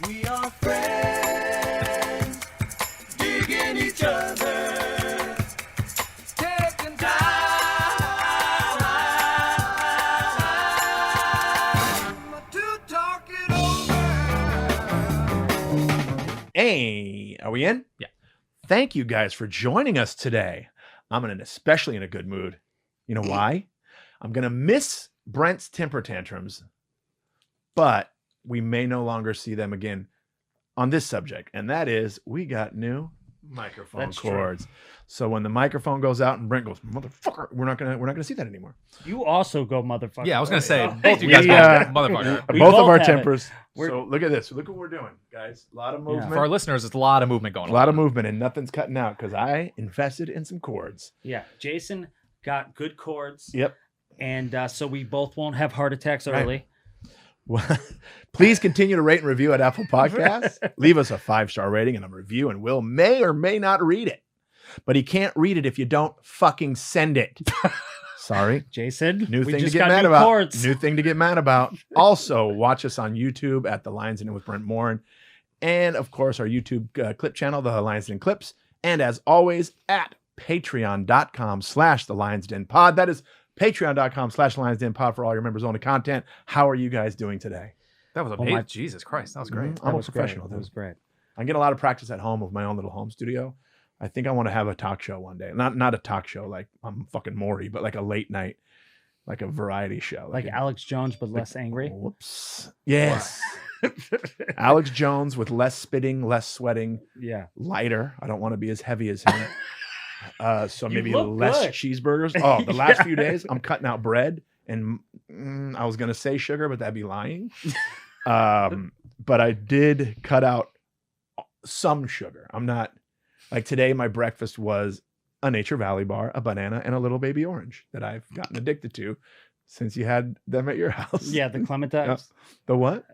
We are friends, digging each other, taking time to talk it over. Hey, are we in? Yeah. Thank you guys for joining us today. I'm especially in a good mood. You know why? I'm going to miss Brent's temper tantrums, but we may no longer see them again on this subject. And that is, we got new microphone That's cords. So when the microphone goes out and Brent goes, motherfucker, we're not gonna see that anymore. You also go motherfucker. Yeah, I was gonna say Oh, both you guys we, go uh, motherfucker. We both of both our have it. tempers. We're- So look at this. Look what we're doing, guys. A lot of movement. For our listeners, it's a lot of movement going A on. lot of movement, and nothing's cutting out because I invested in some cords. Yeah, Jason got good cords. Yep. And so we both won't have heart attacks early. Well, please continue to rate and review at Apple Podcasts. Leave us a 5-star rating and a review, and Will may or may not read it. But he can't read it if you don't fucking send it. Sorry. Jason, New we thing to just get got mad new about. cords. New thing to get mad about. Also, watch us on YouTube at The Lions Den with Brent Morin. And, of course, our YouTube clip channel, The Lions Den Clips. And, as always, at patreon.com/The Lions Den Pod. That is patreon.com/The Lions Den Pod for all your members-only content. How are you guys doing today? That was Oh, amazing. my- Jesus Christ, that was great. I'm a was professional. Great. That was great. I get a lot of practice at home with my own little home studio. I think I want to have a talk show one day. Not a talk show like I'm fucking Maury, but like a late night, like a variety show. Like Alex Jones, but less angry. Whoops. Yes. Alex Jones with less spitting, less sweating, Yeah. lighter. I don't want to be as heavy as him. So You maybe look less good. cheeseburgers. Oh, the last Yeah. few days I'm cutting out bread and I was going to say sugar, but that'd be lying. But I did cut out some sugar. I'm not like today. My breakfast was a Nature Valley bar, a banana, and a little baby orange that I've gotten addicted to since you had them at your house. Yeah, the clementines. The what?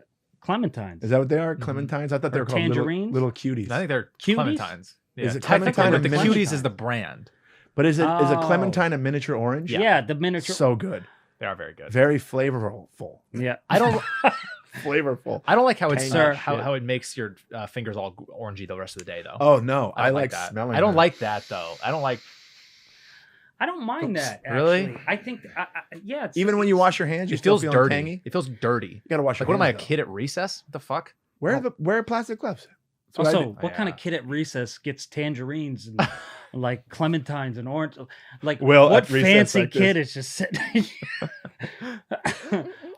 Clementines. Is that what they are? Mhm. Clementines? I thought they Or were called tangerines? little cuties. I think they're Cuties? clementines. Yeah. Is it Technically, clementine but the or cuties miniature? is the brand. But is it Oh. clementine a miniature orange? Yeah. The miniature. So good. They are very good. Very flavorful. yeah. I don't. Flavorful. I don't like how it's Sir. how it makes your fingers all orangey the rest of the day though. Oh no, I I don't like that. smelling. I don't that. like that though. I don't like. I don't mind that. Actually. Really? I think. Yeah. It's, Even when you wash your hands, you It still feels feel dirty. tangy. It feels dirty. You gotta wash Like, your what am I, a hands. kid at recess? What the fuck? Wear plastic gloves. That's what I Also, do. what kind of Yeah. kid at recess gets tangerines and like clementines and orange? Like, Well, what at recess fancy like this. kid is just sitting?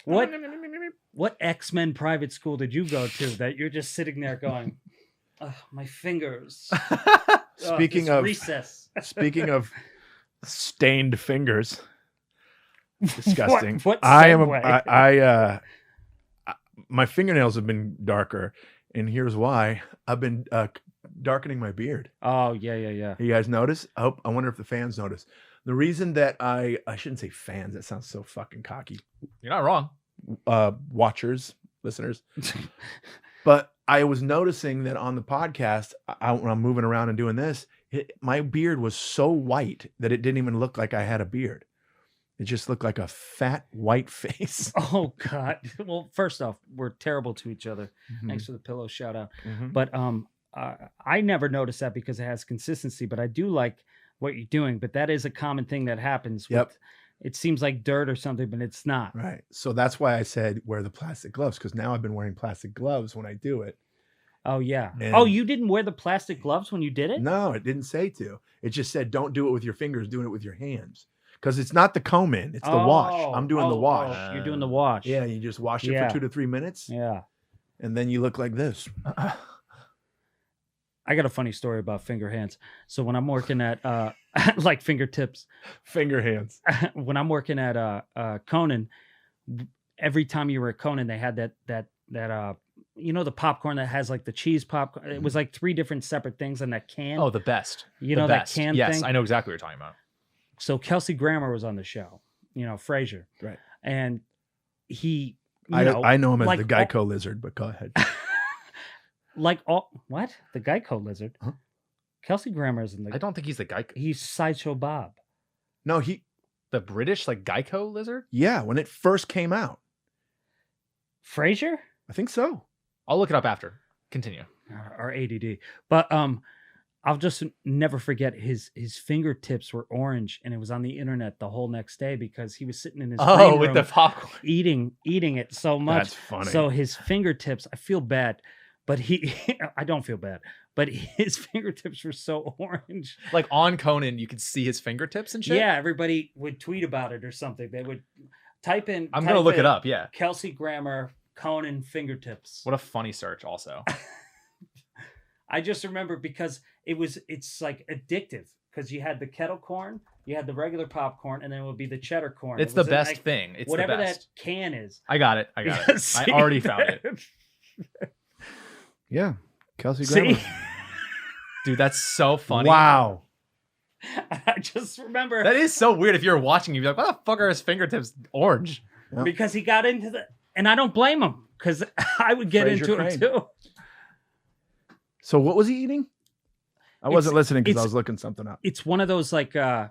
What X-Men private school did you go to that you're just sitting there going, "Ugh, my fingers." Ugh, Speaking this of- recess, Speaking of stained fingers, disgusting. What I am. segue? My fingernails have been darker, and here's why. I've been darkening my beard. Oh yeah. You guys notice? I wonder if the fans notice. The reason that I shouldn't say fans. That sounds so fucking cocky. You're not wrong. Watchers, listeners. But I was noticing that on the podcast, when I'm moving around and doing this, my beard was so white that it didn't even look like I had a beard. It just looked like a fat white face. Oh God. Well, first off, we're terrible to each other. Mm-hmm. Thanks for the pillow shout out. Mhm. But I never noticed that because it has consistency. But I do like what you're doing. But that is a common thing that happens. Yep. It seems like dirt or something, but it's not. Right. So that's why I said wear the plastic gloves, because now I've been wearing plastic gloves when I do it. Oh yeah. And- Oh, you didn't wear the plastic gloves when you did it? No, it didn't say to. It just said don't do it with your fingers, doing it with your hands. Because it's not the comb in, it's the wash. I'm doing the wash. You're doing the wash. Yeah, you just wash it Yeah. for 2 to 3 minutes, Yeah. and then you look like this. I got a funny story about finger hands. So when I'm working at like fingertips, Finger hands. when I'm working at Conan, every time you were at Conan, they had that you know, the popcorn that has like the cheese popcorn. It was like 3 different separate things in that can. Oh, the best. You The know that best. can Yes, thing? I know exactly what you're talking about. So Kelsey Grammer was on the show, you know, Frasier. Right. And he, I know him as like the Geico lizard, but go ahead. like all, what? The Geico lizard? Huh? Kelsey Grammer is in the, I don't think he's the guy. he's Sideshow Bob. No, The British like Geico lizard. yeah, when it first came out. Frasier? I think so. I'll look it up after. Continue. or ADD. But I'll just never forget his fingertips were orange, and it was on the internet the whole next day because he was sitting in his green with room the popcorn. eating it so much. That's funny. So his fingertips, I feel bad, but I don't feel bad, but his fingertips were so orange. Like on Conan, you could see his fingertips and shit. Yeah, everybody would tweet about it or something. They would type in. I'm gonna look it up. Yeah. Kelsey Grammer Conan fingertips. What a funny search. Also, I just remember because it's like addictive because you had the kettle corn, you had the regular popcorn, and then it would be the cheddar corn. it's It the was in, best like, thing. It's whatever the best. that can is. I got it. See, I already found it. Yeah, Kelsey See? Grammer. Dude, that's so funny. Wow. I just remember That is so weird. If you're watching, you'd be like, "Why the fuck are his fingertips orange?" because he got into the, and I don't blame him because I would get Fraser into Crane. it too. So what was he eating? I wasn't listening because I it's- was looking something up. It's one of those like I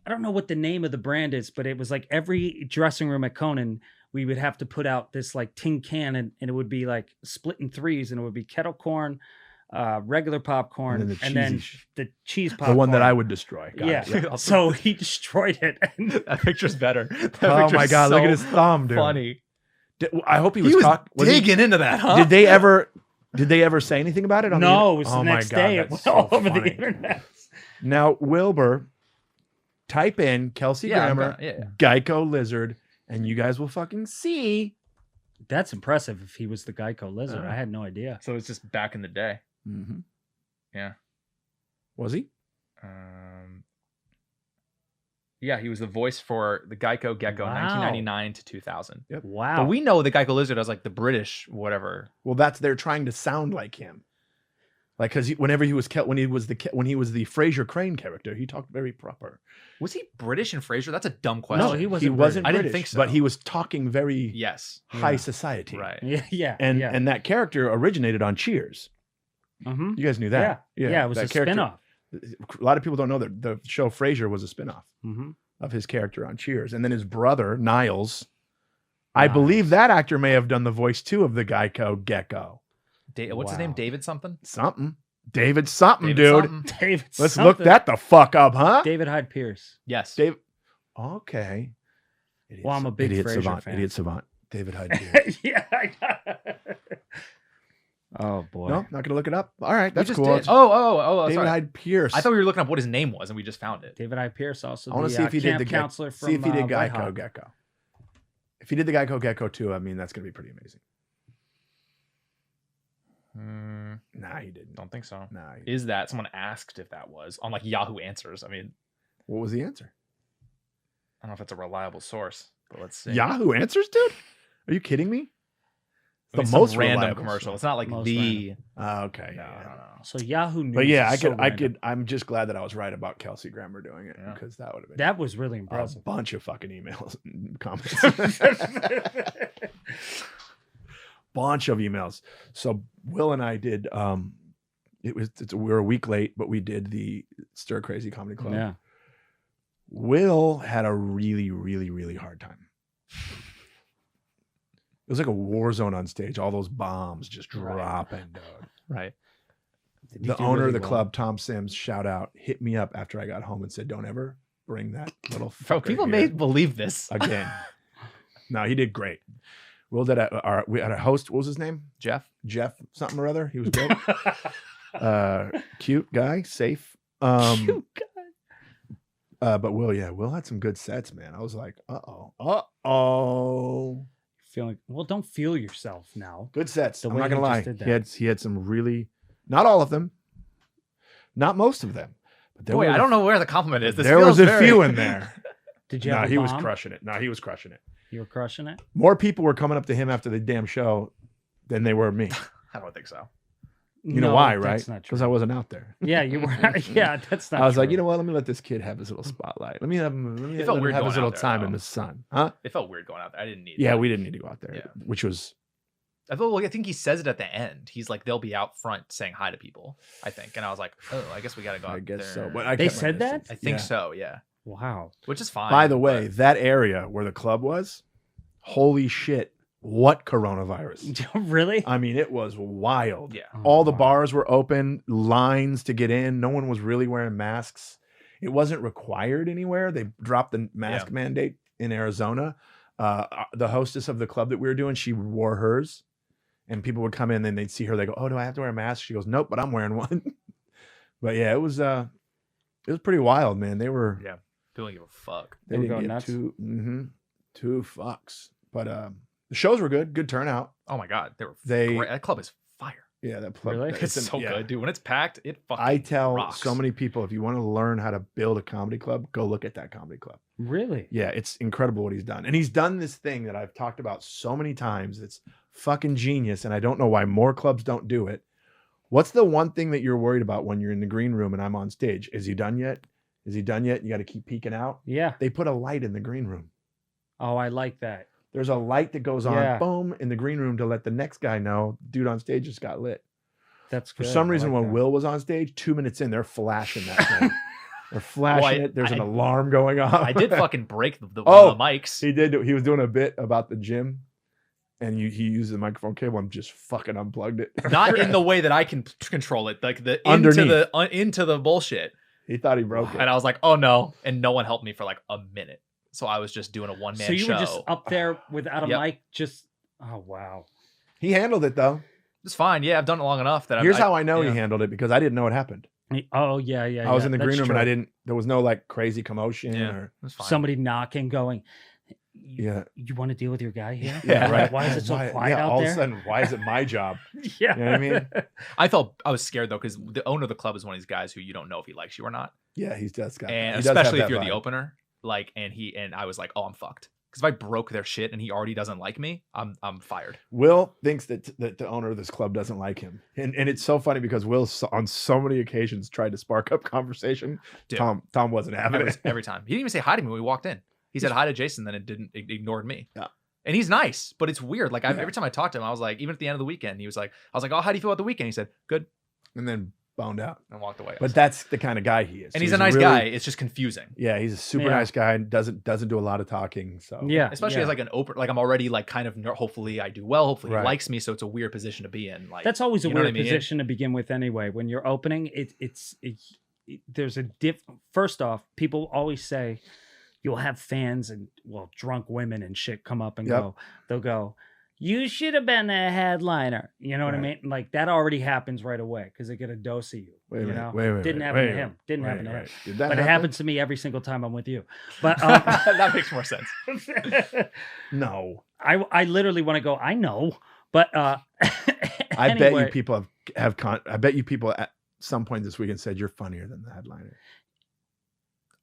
don't know what the name of the brand is, but it was like every dressing room at Conan, we would have to put out this like tin can, and it would be like split in threes, and it would be kettle corn, regular popcorn, And and then then, the the cheese The popcorn. one that I would destroy. Got Yeah. it. So he destroyed it. And That picture's better. That Oh picture's my god! Look at so his thumb, dude. Funny. I hope he He was, was was he- digging into that, huh? Did they ever say anything about it? On the no, inter- it was Oh the my next God, day. It that's went all so over the funny. internet. Now, Wilbur, type in Kelsey Yeah, I'm Grammer, gonna- yeah. Geico Lizard, and you guys will fucking see. That's impressive. If he was the Geico lizard, Uh. I had no idea. So it's just back in the day. Mm-hmm. Yeah. Was he? Yeah, he was the voice for the Geico Gecko, Wow. 1999 to 2000. Wow. But we know the Geico Lizard as like the British whatever. Well, they're trying to sound like him. Like, because whenever he was when he was the Fraser Crane character, he talked very proper. Was he British in Frasier? That's a dumb question. No, he wasn't. He wasn't. British. I didn't British, think so. but he was talking very Yes. high Yeah. society. Right. Yeah. And yeah. and that character originated on Cheers. Mhm. You guys knew that? Yeah, it was that a spinoff. A lot of people don't know that the show Frasier was a spinoff Mm-hmm. of his character on Cheers. And then his brother, Niles, I Niles. believe that actor may have done the voice too of the Geico Gecko. What's his name? Wow. David something? Something. David something, David dude. something? David. Let's look that the fuck up, huh? David Hyde Pierce. Yes. Dave. Okay. Well, I'm a big idiot Frasier savant. fan. Idiot savant. David Hyde Pierce. Yeah. I got it. Oh boy. No, not gonna look it up. All right, We that's just cool. did. Oh, David sorry. Hyde Pierce. I thought we were looking up what his name was and we just found it. David Hyde Pierce also. I want to the, see if he did camp the counselor from. see if he did White Geico Hawk. Gecko. If he did the Geico Gecko too, I mean that's gonna be pretty amazing. Nah, he didn't. Don't think so. Nah. Is that someone asked if that was on like Yahoo Answers? I mean, What was the answer? I don't know if it's a reliable source, but let's see. Yahoo Answers, dude? Are you kidding me? I mean, the some most random reliable commercial. source. It's not like Most the. Okay. No, yeah. no, no. So Yahoo News. But yeah, is so I random. could. I'm just glad that I was right about Kelsey Grammer doing it Yeah. because that would have been That was really a impressive. bunch of fucking emails, and comments, bunch of emails. So Will and I did. We were a week late, but we did the Stir Crazy Comedy Club. Yeah. Will had a really, really, really hard time. It was like a war zone on stage. All those bombs just Right. dropping, dog. Right. Did he The do owner really of the well? club, Tom Sims, shout out, hit me up after I got home and said, "Don't ever bring that little Bro, fucker people here may believe this. again." No, he did great. Will did we had a host. What was his name? Jeff. Jeff something or other. He was great. Cute guy, safe. Cute guy. But Will had some good sets, man. I was like, uh-oh. Feeling well. Don't feel yourself now. Good sets. The I'm way not gonna he lie. just did He had some really, not all of them, not most of them. But Boy, I don't know where the compliment is. This there was feels a very- few in there. Did you No, have a he was bomb? crushing it. No, he was crushing it. You were crushing it. More people were coming up to him after the damn show than they were me. I don't think so. You know No, why, right? That's not true. Because I wasn't out there. Yeah, you were. Yeah, that's not. I was like, true. you know what? Let me let this kid have his little spotlight. Let me have him. Let me It felt let him weird have his going little out there, time though. in the sun, huh? It felt weird going out there. I didn't need Yeah, that. we didn't need to go out there, Yeah. which was I think he says it at the end. He's like, they'll be out front saying hi to people, I think. And I was like, oh, I guess we got to go out I guess there. so. But I They kept my said that? distance. I think Yeah. so, yeah. Wow. Which is fine. By the way, but- that area where the club was, holy shit, what coronavirus. Really? I mean, it was wild. Yeah. Oh, All the wow. bars were open, lines to get in. No one was really wearing masks. It wasn't required anywhere. They dropped the mask mandate in Arizona. The hostess of the club that we were doing, she wore hers, and people would come in and they'd see her. They go, "Oh, do I have to wear a mask?" She goes, "Nope, but I'm wearing one." But yeah, it was pretty wild, man. They were Yeah. People don't give a fuck. they They were didn't going get nuts? two fucks. But the shows were good turnout. Oh my god, they were They- great. That club is fire. Yeah, that club. Really? It's so yeah. good, dude. When it's packed, it fucking I tell rocks. so many people, if you want to learn how to build a comedy club, go look at that comedy club. Really? Yeah, it's incredible what he's done. And he's done this thing that I've talked about so many times. It's fucking genius. And I don't know why more clubs don't do it. What's the one thing that you're worried about when you're in the green room and I'm on stage? Is he done yet? Is he done yet? You got to keep peeking out. Yeah. They put a light in the green room. Oh, I like that. There's a light that goes on, Yeah. boom, in the green room to let the next guy know, dude on stage just got lit. That's For good. some I reason, like when that. Will was on stage, 2 minutes in, they're flashing that thing. They're flashing it. There's an I- alarm going off. I did fucking break the Oh, one of the mics. He did. He was doing a bit about the gym, and he used the microphone cable and just fucking unplugged it. Not in the way that I can control it, like the Underneath. into the bullshit. He thought he broke it. And I was like, oh no, and no one helped me for like a minute. So I was just doing a one man So you show. were just up there without a Yep. mic, just oh wow. He handled it though. It's fine. Yeah, I've done it long enough that Here's how I know yeah. he handled it because I didn't know what happened. Oh yeah, yeah. I was yeah, in the that's green room true. and I didn't. There was no like crazy commotion Yeah. or It's fine. Somebody knocking, going. yeah. You want to deal with your guy here? Yeah, right. Why is it so quiet yeah, out all there? of a sudden, why is it my job? Yeah. You know what I mean? I was scared though because the owner of the club is one of these guys who you don't know if he likes you or not, Yeah, he's just got. and he does have especially if that you're the vibe. opener. Like, and I was like, oh, I'm fucked. Because if I broke their shit and he already doesn't like me, I'm fired. Will thinks that the owner of this club doesn't like him, and it's so funny because Will on so many occasions tried to spark up conversation. Dude. Tom wasn't having it. Every time. He didn't even say hi to me when we walked in. He said hi to Jason, then it ignored me. Yeah. And he's nice, but it's weird. Like Yeah. every time I talked to him, I was like, even at the end of the weekend, I was like, oh, how do you feel about the weekend? He said, good, And then boned out. and walked away. But that's the kind of guy he is. and he's a nice really- guy. It's just confusing. Yeah, he's a super Yeah. nice guy and doesn't do a lot of talking. So Yeah. Especially as like an open, like I'm already like kind of, hopefully I do well. Hopefully Right. he likes me. So it's a weird position to be in. Like That's always a you know what weird I mean? position to begin with anyway. When you're opening, there's a first off, people always say you'll have fans and drunk women and shit come up and Yep. go, they'll go, you should have been a headliner. You know what I Right. mean? Like that already happens right away because they get a dose of you. Wait a you minute, know? wait, Didn't wait, happen wait, to him. Didn't right, happen to him. right. Did that But it happen? happens to me every single time I'm with you. But that makes more sense. No. I literally want to go, I know. But I bet you anyway. people I bet you people at some point this weekend said you're funnier than the headliner.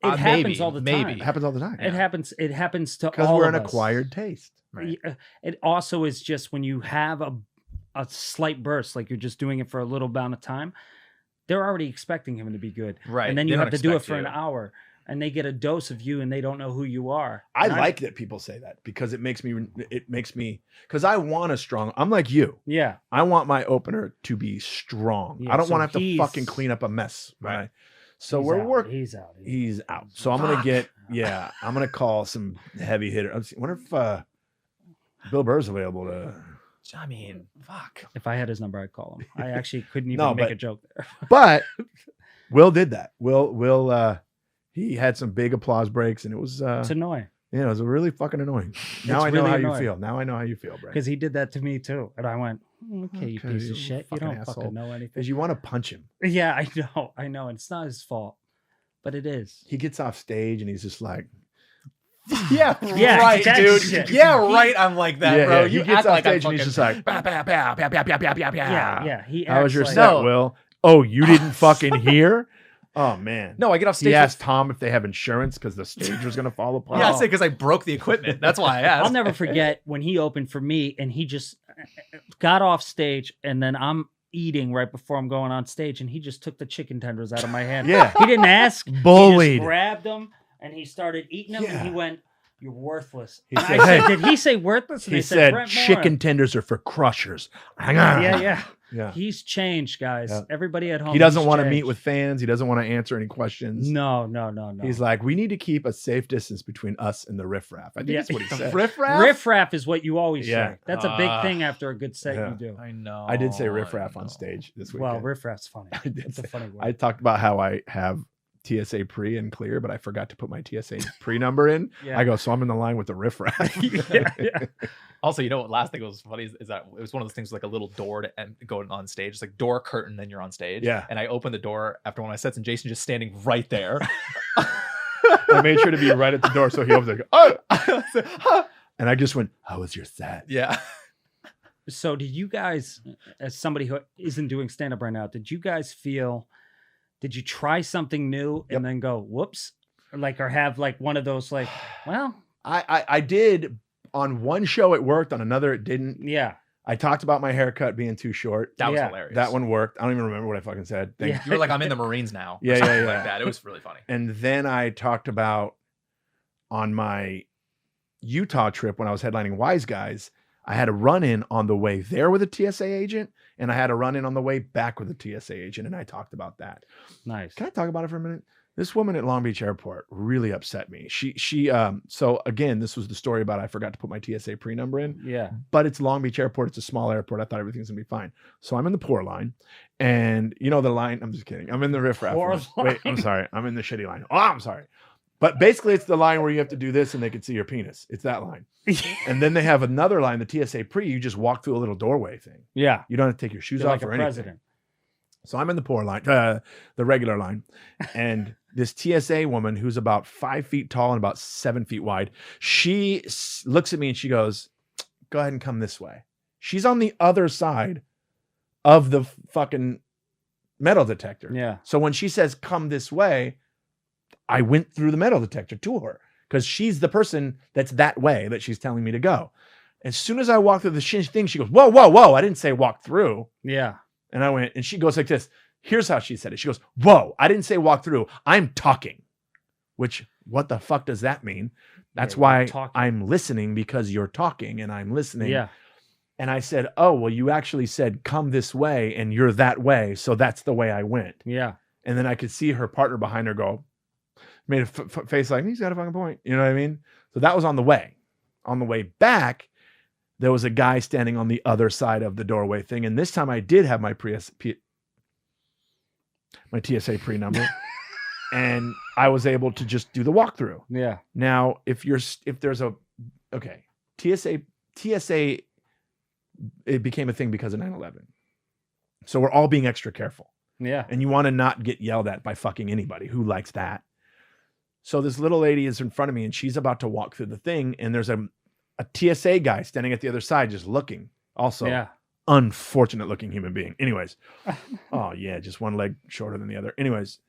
It happens all the time. It happens all the time. It happens. It happens to Because all we're of an us. acquired taste. Right. It also is just when you have a slight burst, like you're just doing it for a little amount of time, they're already expecting him to be good, Right. and then They you don't have to do it expect for an you. hour, and they get a dose of you, and they don't know who you are. I And like that people say that because it makes me because I want a strong. I'm like you. yeah, I want my opener to be strong. Yeah, I don't so want to have to he's- fucking clean up a mess. Right. Right. So he's we're out, working. He's out. He's out. So I'm gonna Fuck. get. Yeah, I'm gonna call some heavy hitter. I wonder if Bill Burr's available to. I mean, fuck. If I had his number, I'd call him. I actually couldn't even No, make but- a joke there. But Will did that. Will he had some big applause breaks, and it was It's annoying it was really fucking annoying. Now I know really how annoying. you feel. Now I know how you feel, Brent. because he did that to me too, and I went, okay, you Okay, piece you of shit. You fucking don't asshole. fucking know anything. Because you want to punch him. Yeah, I know, and it's not his fault, but it is. He gets off stage and he's just like, Yeah, Yeah, right, that's dude. shit. Yeah, right. I'm like that, yeah, bro. yeah. You He gets act off like I'm stage and he's fucking- just like, "Bah, bah, bah, bah, bah, bah, bah, bah, bah." Yeah. He How was acts your like- set, No. Will? Oh, you didn't fucking hear? Oh man. No, I get off stage. He with- asked Tom if they have insurance because the stage was gonna fall apart. Yeah, I say because I broke the equipment. That's why I asked. I'll never forget when he opened for me and he just got off stage and then I'm eating right before I'm going on stage and he just took the chicken tenders out of my hand. Yeah. He didn't ask. He Bullied. just grabbed them and he started eating them and he Yeah. went, "You're worthless." He And said, I said, "Did he say worthless?" And He they said "Brent Morin." chicken tenders are for crushers. Hang on. Yeah, yeah. Yeah. He's changed, guys. Yeah. Everybody at home. He doesn't he's want to meet changed. with fans. He doesn't want to answer any questions. No. He's like, we need to keep a safe distance between us and the riffraff. I think Yeah. that's what he said. Riffraff? Riffraff is what you always Yeah. say. That's a big thing after a good set Yeah. you do. I know. I did say riffraff on stage this weekend. Well, riffraff's funny. I did It's a say- funny word. I talked about how I have TSA pre and clear, but I forgot to put my TSA pre number in. Yeah. I go, so I'm in the line with the riffraff. Yeah. Also, you know what? Last thing that was funny is that it was one of those things with like a little door to go on stage. It's like door curtain, then you're on stage. Yeah. And I opened the door after one of my sets, and Jason just standing right there. I made sure to be right at the door, so he opens it. Oh, and I just went, "How was your set?" Yeah. So did you guys, as somebody who isn't doing stand-up right now, did you try something new and then go, whoops? Or have like one of those like, well, I did on one show it worked, on another it didn't. yeah. I talked about my haircut being too short. That was Yeah. hilarious. That one worked. I don't even remember what I fucking said. Yeah. You were like, I'm in the Marines now. Yeah, or something yeah. Like that. It was really funny. And then I talked about on my Utah trip when I was headlining Wise Guys, I had a run-in on the way there with a TSA agent, and I had a run-in on the way back with a TSA agent, and I talked about that. Nice. Can I talk about it for a minute? This woman at Long Beach Airport really upset me. So again, this was the story about I forgot to put my TSA pre-number in, Yeah. but it's Long Beach Airport. It's a small airport. I thought everything's gonna be fine. So I'm in the poor line, and you know the line. I'm just kidding. I'm in the riffraff Poor line. Wait, I'm line. sorry. I'm in the shitty line. Oh, I'm sorry. But basically, it's the line where you have to do this and they can see your penis. It's that line. And then they have another line, the TSA pre. You just walk through a little doorway thing. Yeah. You don't have to take your shoes You're off like a or anything. president. So I'm in the poor line, the regular line, and this TSA woman who's about 5 feet tall and about 7 feet wide, she looks at me and she goes, "Go ahead and come this way." She's on the other side of the fucking metal detector. Yeah. So when she says, "Come this way," I went through the metal detector to her because she's the person that's that way that she's telling me to go. As soon as I walked through the thing, she goes, "Whoa, whoa, whoa." I didn't say walk through. Yeah. And I went, and she goes like this. Here's how she said it. She goes, "Whoa, I didn't say walk through. I'm talking." Which, what the fuck does that mean? That's Yeah, why you're talking. I'm listening, because you're talking and I'm listening. Yeah. And I said, "Oh, well, you actually said come this way and you're that way. So that's the way I went." Yeah. And then I could see her partner behind her go, made a face like, he's got a fucking point. You know what I mean? So that was on the way. On the way back, there was a guy standing on the other side of the doorway thing. And this time I did have my TSA pre number. And I was able to just do the walkthrough. Yeah. Now, if there's a, okay, TSA, it became a thing because of 9/11. So we're all being extra careful. Yeah. And you want to not get yelled at by fucking anybody. Who likes that? So this little lady is in front of me and she's about to walk through the thing. And there's a TSA guy standing at the other side just looking. Also, Yeah. unfortunate looking human being. Anyways. Oh, yeah. Just one leg shorter than the other. Anyways.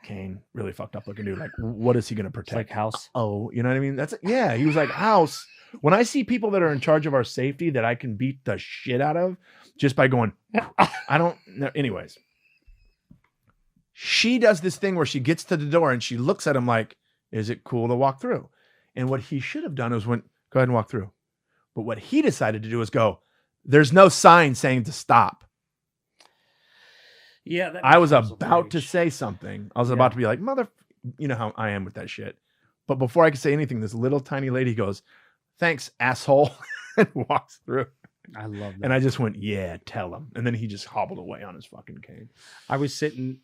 Kane, really fucked up looking dude. Like, what is he going to It's protect? like House. Oh, you know what I mean? Yeah. He was like, House. When I see people that are in charge of our safety that I can beat the shit out of just by going, I don't know. Anyways. She does this thing where she gets to the door and she looks at him like, is it cool to walk through? And what he should have done is went, go ahead and walk through. But what he decided to do is go, there's no sign saying to stop. Yeah. that I was becomes a about to rage. say something. I was Yeah. about to be like, you know how I am with that shit. But before I could say anything, this little tiny lady goes, "Thanks, asshole," and walks through. I love that. And I just went, "Yeah, tell him." And then he just hobbled away on his fucking cane. I was sitting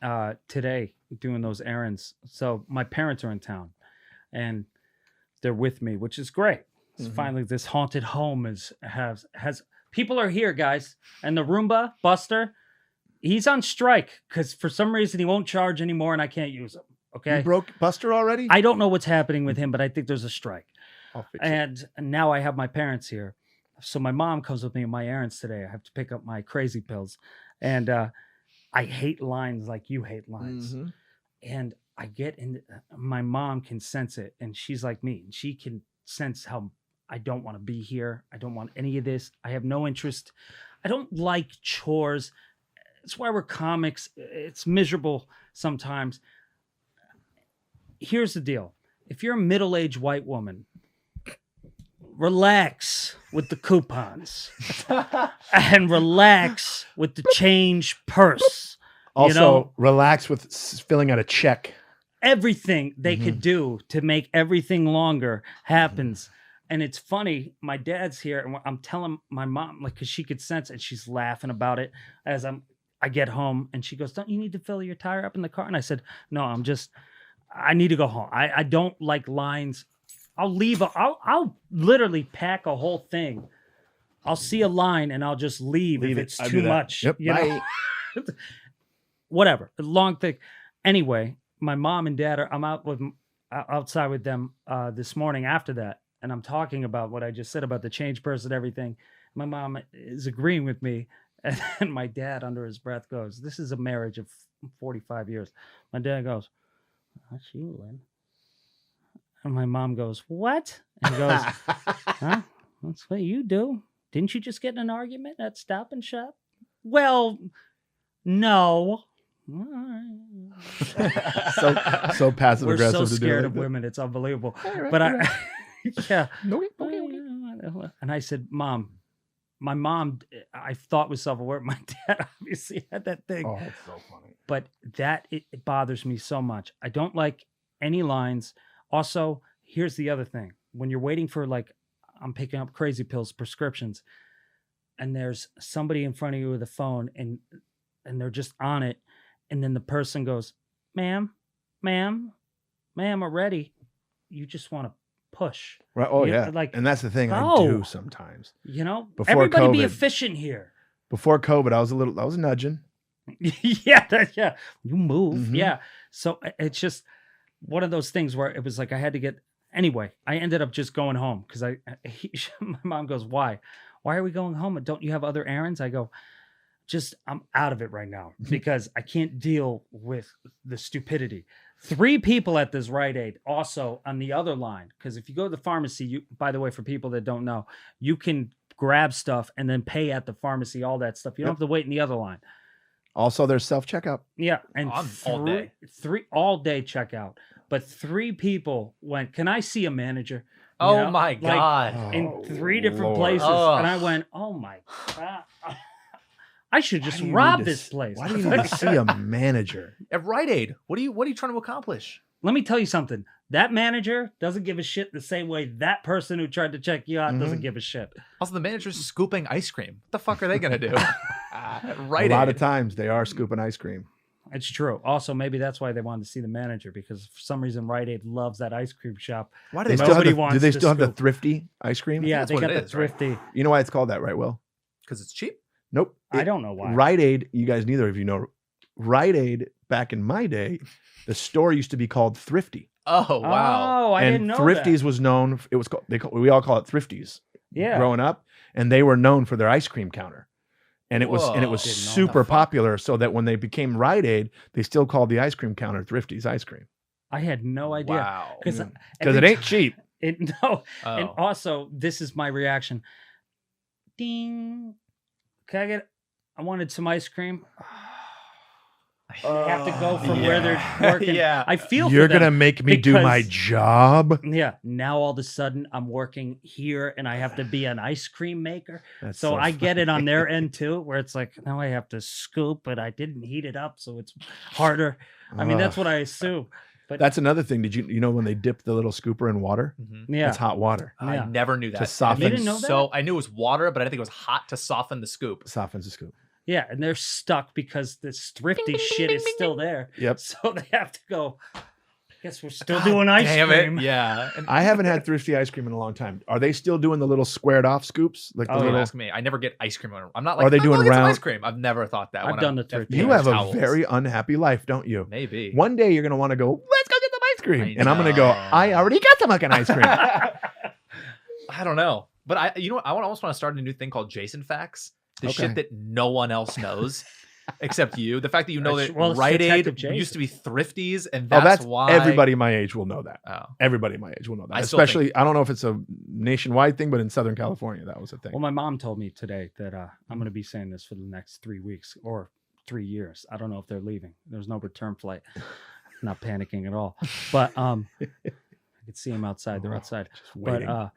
today doing those errands. So my parents are in town and they're with me, which is great. It's Mhm. finally this haunted home has people are here, guys. And the Roomba Buster, he's on strike because for some reason he won't charge anymore and I can't use him. Okay. You broke Buster already? I don't know what's happening with him, but I think there's a strike. I'll fix it. And now I have my parents here. So my mom comes with me on my errands today. I have to pick up my crazy pills. And I hate lines like you hate lines. Mhm. And I get in, my mom can sense it. And she's like me. And she can sense how I don't want to be here. I don't want any of this. I have no interest. I don't like chores. It's why we're comics. It's miserable sometimes. Here's the deal. If you're a middle-aged white woman relax with the coupons and relax with the change purse. Also, You know, relax with filling out a check. everything they could do to make everything longer happens. And it's funny, my dad's here, and I'm telling my mom, like, because she could sense it, she's laughing about it as I get home, and she goes, "Don't you need to fill your tire up in the car?" And I said, "No, I need to go home. I don't like lines. I'll literally pack a whole thing. I'll see a line and I'll just leave if it's I do too that. much. Yep. You know? Whatever. A long thing. Anyway, my mom and dad I'm outside with them this morning after that, and I'm talking about what I just said about the change purse and everything. My mom is agreeing with me, and then my dad, under his breath, goes, "This is a marriage of 45 years." My dad goes, "That's you, Lynn." And my mom goes, "What?" And he goes, "Huh? That's what you do. Didn't you just get in an argument at Stop and Shop?" "Well, no." "All right." so passive We're aggressive. so to do scared like of that. women. It's unbelievable. Right, But right. yeah. Okay. And I said, "Mom," my mom, I thought was self-aware. My dad obviously had that thing. Oh, that's so funny. But it bothers me so much. I don't like any lines. Also, here's the other thing. When you're waiting for, like, I'm picking up crazy pills, prescriptions, and there's somebody in front of you with a phone and they're just on it. And then the person goes, ma'am, already. You just want to push. Right. Oh, You- yeah. like, and that's the thing I no. do sometimes. You know, Before everybody be COVID. efficient here. Before COVID, I was nudging. yeah. You move. Mhm. Yeah. So it's just one of those things where it was like I had to get. Anyway, I ended up just going home because my mom goes, "Why? Why are we going home? Don't you have other errands?" I go, I'm out of it right now because I can't deal with the stupidity. 3 people at this Rite Aid also on the other line. Because if you go to the pharmacy, by the way, for people that don't know, you can grab stuff and then pay at the pharmacy, all that stuff. You don't have to wait in the other line. Also, there's self-checkout. Yeah. And On all day. 3 all day checkout. But 3 people went, "Can I see a manager?" You Oh know? my Like, God. in 3 different Lord. places. Ugh. And I went, "Oh my God. I should just Why do you rob need to this place." Why do you need to see a manager? At Rite Aid, what are you trying to accomplish? Let me tell you something. That manager doesn't give a shit the same way that person who tried to check you out doesn't give a shit. Also, the manager's scooping ice cream. What the fuck are they gonna do? At Rite A lot Aid. of times they are scooping ice cream. It's true. Also, maybe that's why they wanted to see the manager, because for some reason Rite Aid loves that ice cream shop. Why do They they still have Nobody do wants they to still have the scoop. thrifty ice cream? Yeah, that's they what got it the is, right? thrifty. You know why it's called that, right, Will? Because it's cheap. Nope. I don't know why. Rite Aid, you guys, neither of you know. Rite Aid, back in my day, the store used to be called Thrifty. Oh wow. Oh, I and didn't know Thrifties that. was known, it was called, we all call it Thrifties Yeah. growing up. And they were known for their ice cream counter. And it was Whoa. Didn't know super that. popular, so that when they became Rite Aid, they still called the ice cream counter Thrifty's ice cream. I had no idea. Wow. Because Because it ain't cheap. No. Oh. And also, this is my reaction. Ding. I wanted some ice cream. I have to go from where they're working. Yeah. I feel You're for them. gonna make me do my because- job. Yeah. Now all of a sudden I'm working here and I have to be an ice cream maker. That's So I get it on funny. their end too, where it's like, now I have to scoop, but I didn't heat it up, so it's harder. I mean, that's Ugh. what I assume. But That's another thing. Did you know when they dip the little scooper in water? Mhm. yeah. It's hot water. I Yeah. never knew that. To soften- You didn't know So that? I knew it was water, but I didn't think it was hot to soften the scoop. Softens the scoop. Yeah, and they're stuck because this thrifty shit is still there. Yep. So they have to go. Guess we're still God doing ice damn cream. it. Yeah. And I haven't had Thrifty ice cream in a long time. Are they still doing the little squared off scoops? Like the Oh, don't little. ask me. I never get ice cream. I'm not Are like, they "Oh, doing go get some round- ice cream? I've never thought that. I've when done the I've thrifty. You paper have a towels. very unhappy life, don't you? Maybe. One day you're gonna want to go. Let's go get some ice cream, I and I'm gonna go. know. I already got some fucking ice cream. I don't know. But you know what? I almost want to start a new thing called Jason Facts. The Okay. shit that no one else knows except you. The fact that you know that Well, it's Rite Aid Detective Jason. used to be Thrifties, and Oh, that's that's why everybody my age will know that. Oh. Everybody my age will know that. I still think- Especially, I don't know if it's a nationwide thing, but in Southern California, that was a thing. Well, my mom told me today that I'm going to be saying this for the next 3 weeks or 3 years. I don't know if they're leaving. There's no return flight. Not panicking at all. But I could see them outside. They're outside. Just But waiting.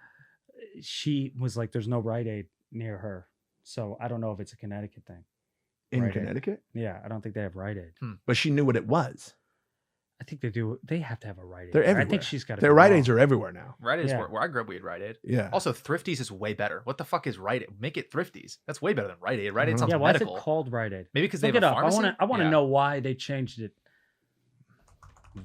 she was like, "There's no Rite Aid near her," so I don't know if it's a Connecticut thing. In Rite Aid. Connecticut, Yeah, I don't think they have Rite Aid. but she knew what it was. I think they do. They have to have a Rite Aid. They're there. I everywhere. think she's got. Their Rite Aids are everywhere now. Rite Aid is Yeah. where I grew up. We had Rite Aid. Yeah. Also, Thrifties is way better. What the fuck is Rite Aid? Make it Thrifties. That's way better than Rite Aid. Rite Aid sounds Yeah, why medical. is it called Rite Aid? Maybe because they Look have it a up. pharmacy. I want to Yeah. know why they changed it.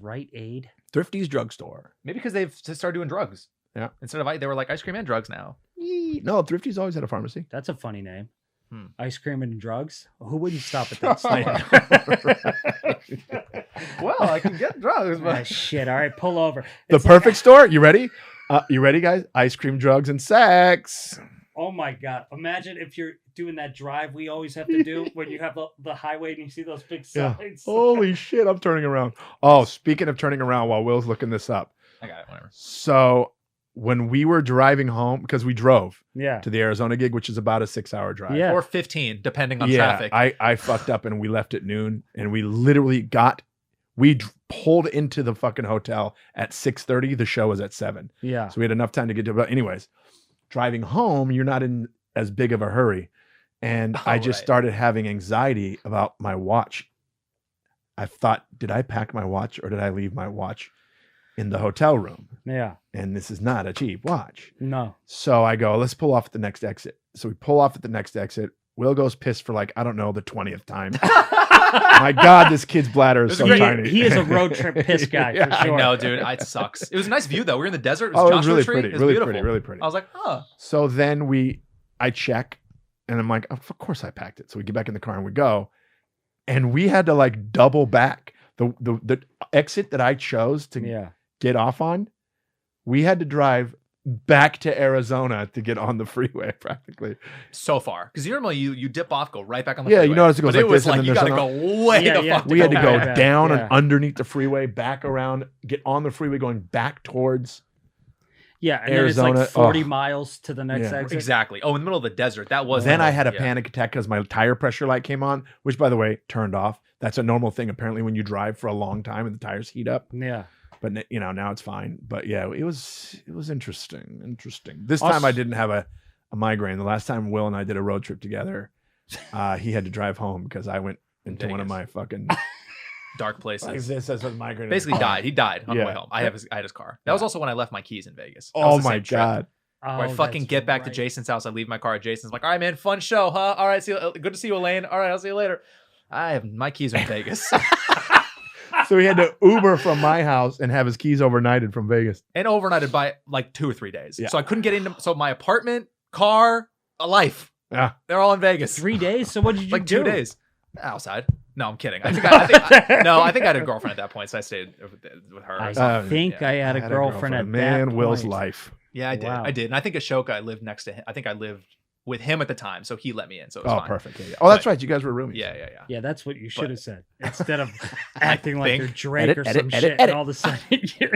Rite Aid. Thrifty's drugstore. Maybe because they've started doing drugs. Yeah. Instead of they were like ice cream and drugs now. No, Thrifty's always had a pharmacy. That's a funny name. Hmm. Ice cream and drugs. Who wouldn't stop at that store? Well, I can get drugs, Ah, shit. All right, pull over. The It's perfect store. You ready? You ready, guys? Ice cream, drugs, and sex. Oh my god! Imagine if you're doing that drive we always have to do when you have the highway and you see those big Yeah. signs. Holy shit! I'm turning around. Oh, speaking of turning around, while Will's looking this up. I got it. Whatever. So when we were driving home, because we drove Yeah. to the Arizona gig, which is about a 6-hour drive. Yeah. Or 15, depending on Yeah, traffic. I fucked up and we left at noon, and we literally pulled into the fucking hotel at 6:30. The show was at 7, Yeah. so we had enough time to get to. But anyways, driving home, you're not in as big of a hurry, and I just right. started having anxiety about my watch. I thought, did I pack my watch or did I leave my watch in the hotel room? Yeah. And this is not a cheap watch. No. So I go, let's pull off at the next exit. So we pull off at the next exit. Will goes pissed for like, I don't know, the 20th time. My God, this kid's bladder is It was so great. tiny. He is a road trip piss guy Yeah. for I sure. know, dude. It sucks. It was a nice view though. We were in the desert. It was Oh, it was Joshua really Tree. pretty, It was really beautiful. pretty, really pretty. I was like, huh. So then I check, and I'm like, oh, of course I packed it. So we get back in the car and we go, and we had to like double back the exit that I chose to Yeah. get off on. We had to drive back to Arizona to get on the freeway practically. So far, because normally you dip off, go right back on the Yeah, freeway. you notice it goes but like it was this, and like then you gotta there's go way Yeah, the yeah. fuck. We had to go go back, down yeah. and underneath the freeway, back around, get on the freeway, going back towards. Yeah. And Arizona, then it's like 40 oh. miles to the next Yeah. exit. Exactly. Oh, in the middle of the desert. That was. Then I had a yeah. panic attack because my tire pressure light came on, which, by the way, turned off. That's a normal thing apparently when you drive for a long time and the tires heat up. Yeah. But now it's fine. But yeah, it was interesting. This time I didn't have a migraine. The last time Will and I did a road trip together, he had to drive home because I went into one of Vegas. my fucking Dark places. this as a migraine. Basically died. He died on the Yeah. way home. I had his car. That was also when I left my keys in Vegas. That Oh was the my same trip. God. Where I Oh, fucking that's get back to right. Jason's house. I leave my car at Jason's. Like, all right, man, fun show, huh? All right, see you. Good to see you, Elaine. All right, I'll see you later. I have my keys are in Vegas. So he had to Uber from my house and have his keys overnighted from Vegas. And overnighted by like 2 or 3 days. Yeah. So I couldn't get into so my apartment, car, a life. Yeah. They're all in Vegas. 3 days. So what did you like do? 2 days. Outside. No, I'm kidding. I think I had a girlfriend at that point, so I stayed with her. I think yeah. I had a girlfriend at Man, that Will's point. life. Yeah, I did. Wow. I did. And I think Ashoka, I lived next to him. I think I lived with him at the time, so he let me in. So it was Oh, fine. perfect. Yeah, yeah. Oh, that's But- right. You guys were roomies. Yeah. Yeah, that's what you should But- have said instead of acting like think- you're Drake Edit, or edit, some edit, shit. edit. And all of a sudden, you're...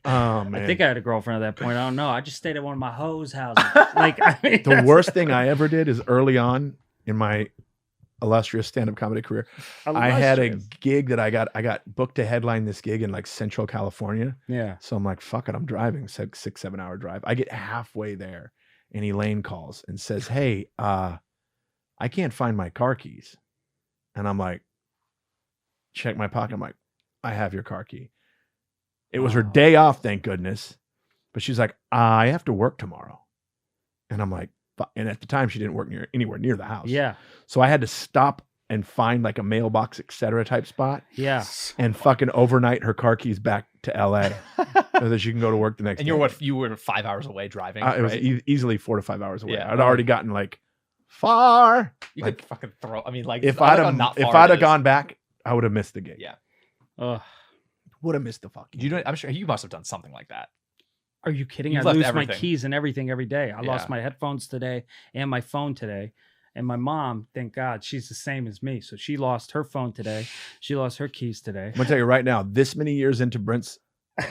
Oh man. I think I had a girlfriend at that point. I don't know. I just stayed at one of my hoes' houses. Like, I mean, the worst thing I ever did is early on in my illustrious stand-up comedy career. I had a gig that I got booked to headline this gig in like Central California. Yeah. So I'm like, fuck it, I'm driving 6-7 hour drive. I get halfway there and Elaine calls and says, hey, I can't find my car keys. And I'm like, check my pocket. I'm like, I have your car key. It was her Wow. day off, thank goodness. But she's like, I have to work tomorrow. And I'm like, and at the time she didn't work anywhere near the house. Yeah. So I had to stop and find like a mailbox, etc. type spot Yeah. and fucking overnight her car keys back to LA so that she can go to work the next And day. you were 5 hours away driving. It was right? easily 4 to 5 hours away. Yeah. I'd already gotten like far. You like, could fucking throw. I mean, like If I I'd don't know have not if far I'd it have is. gone back, I would have missed the gig. Yeah. Ugh. Would have missed the fucking. You know, I'm sure you must have done something like that. Are you kidding? You've I left lose everything. my keys and everything every day. I lost Yeah. my headphones today and my phone today. And my mom, thank God, she's the same as me. So she lost her phone today. She lost her keys today. I'm gonna tell you right now. This many years into Brent's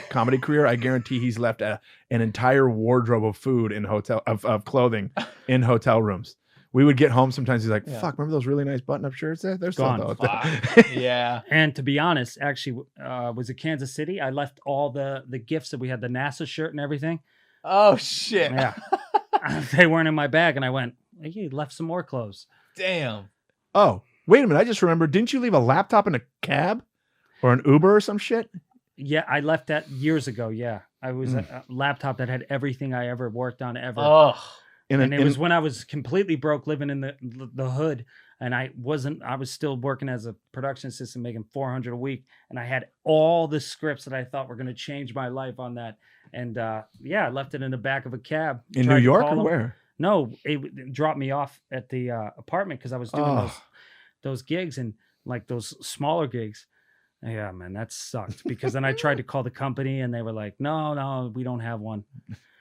comedy career, I guarantee he's left an entire wardrobe of food in of clothing in hotel rooms. We would get home sometimes. He's like, Yeah. "Fuck, remember those really nice button-up shirts? They're still Gone. out Fuck. there." Yeah. And to be honest, actually, was it Kansas City? I left all the gifts that we had, the NASA shirt and everything. Oh shit. Yeah. they weren't in my bag, and I went, hey, you left some more clothes. Damn. Oh, wait a minute. I just remembered. Didn't you leave a laptop in a cab or an Uber or some shit? Yeah, I left that years ago. Yeah, I was a laptop that had everything I ever worked on ever. Oh. And it was when I was completely broke, living in the hood, and I was still working as a production assistant, making $400 a week, and I had all the scripts that I thought were going to change my life on that. And I left it in the back of a cab in Tried New to York call or them. where? No, it dropped me off at the apartment because I was doing those gigs and like those smaller gigs. Yeah, man, that sucked because then I tried to call the company and they were like, no, we don't have one.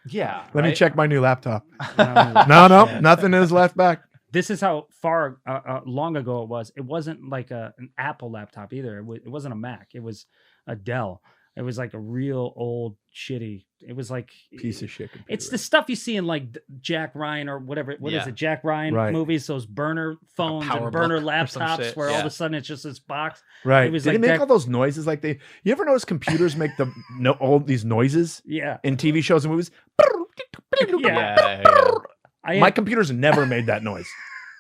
Yeah. Let me check my new laptop. No, No, nothing is left back. This is how far long ago it was. It wasn't like an Apple laptop either. It wasn't a Mac. It was a Dell. It was like a real old shitty. It was like Piece of shit. It's the stuff you see in like Jack Ryan or whatever. What is it? Jack Ryan movies, those burner phones and burner laptops where all of a sudden it's just this box. Right. It was Did like it make all those noises like they? You ever notice computers make all these noises? Yeah. In TV shows and movies. Yeah. My computer's never made that noise.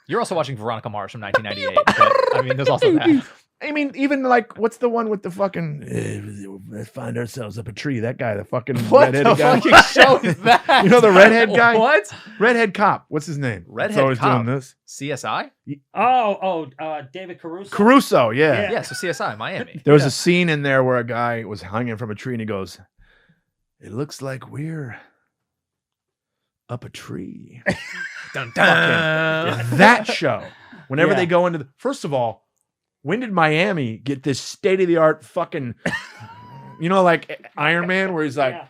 You're also watching Veronica Mars from 1998. But, I mean, there's also that. I mean, even like, what's the one with the fucking? Let's find ourselves up a tree. That guy, the fucking What redheaded the guy. fucking show is that? You know the redhead guy? What? Redhead cop. What's his name? Redhead That's always cop. doing this. CSI? David Caruso. Caruso, yeah. Yeah, so CSI, Miami. There was a scene in there where a guy was hanging from a tree and he goes, "It looks like we're up a tree." Dun, dun. That show. Whenever Yeah. they go into first of all, when did Miami get this state-of-the-art fucking, like Iron Man, where he's like,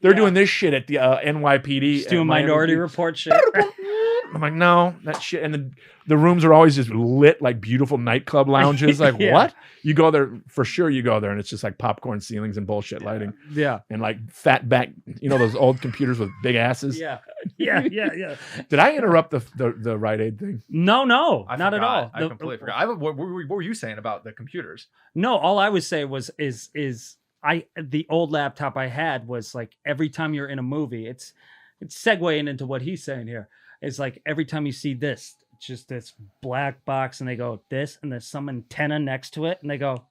they're doing this shit at the NYPD. Just doing Miami Minority Beach. Report shit. I'm like, no, that shit. And the rooms are always just lit like beautiful nightclub lounges. Like, Yeah. what? You go there, for sure you go there, and it's just like popcorn ceilings and bullshit lighting. Yeah. And like fat back, those old computers with big asses. Yeah. Did I interrupt the Rite Aid thing? No, I not at all. I completely forgot. What were you saying about the computers? No, all I would say was the old laptop I had was like every time you're in a movie, it's segueing into what he's saying here. It's like every time you see this, it's just this black box, and they go this, and there's some antenna next to it, and they go,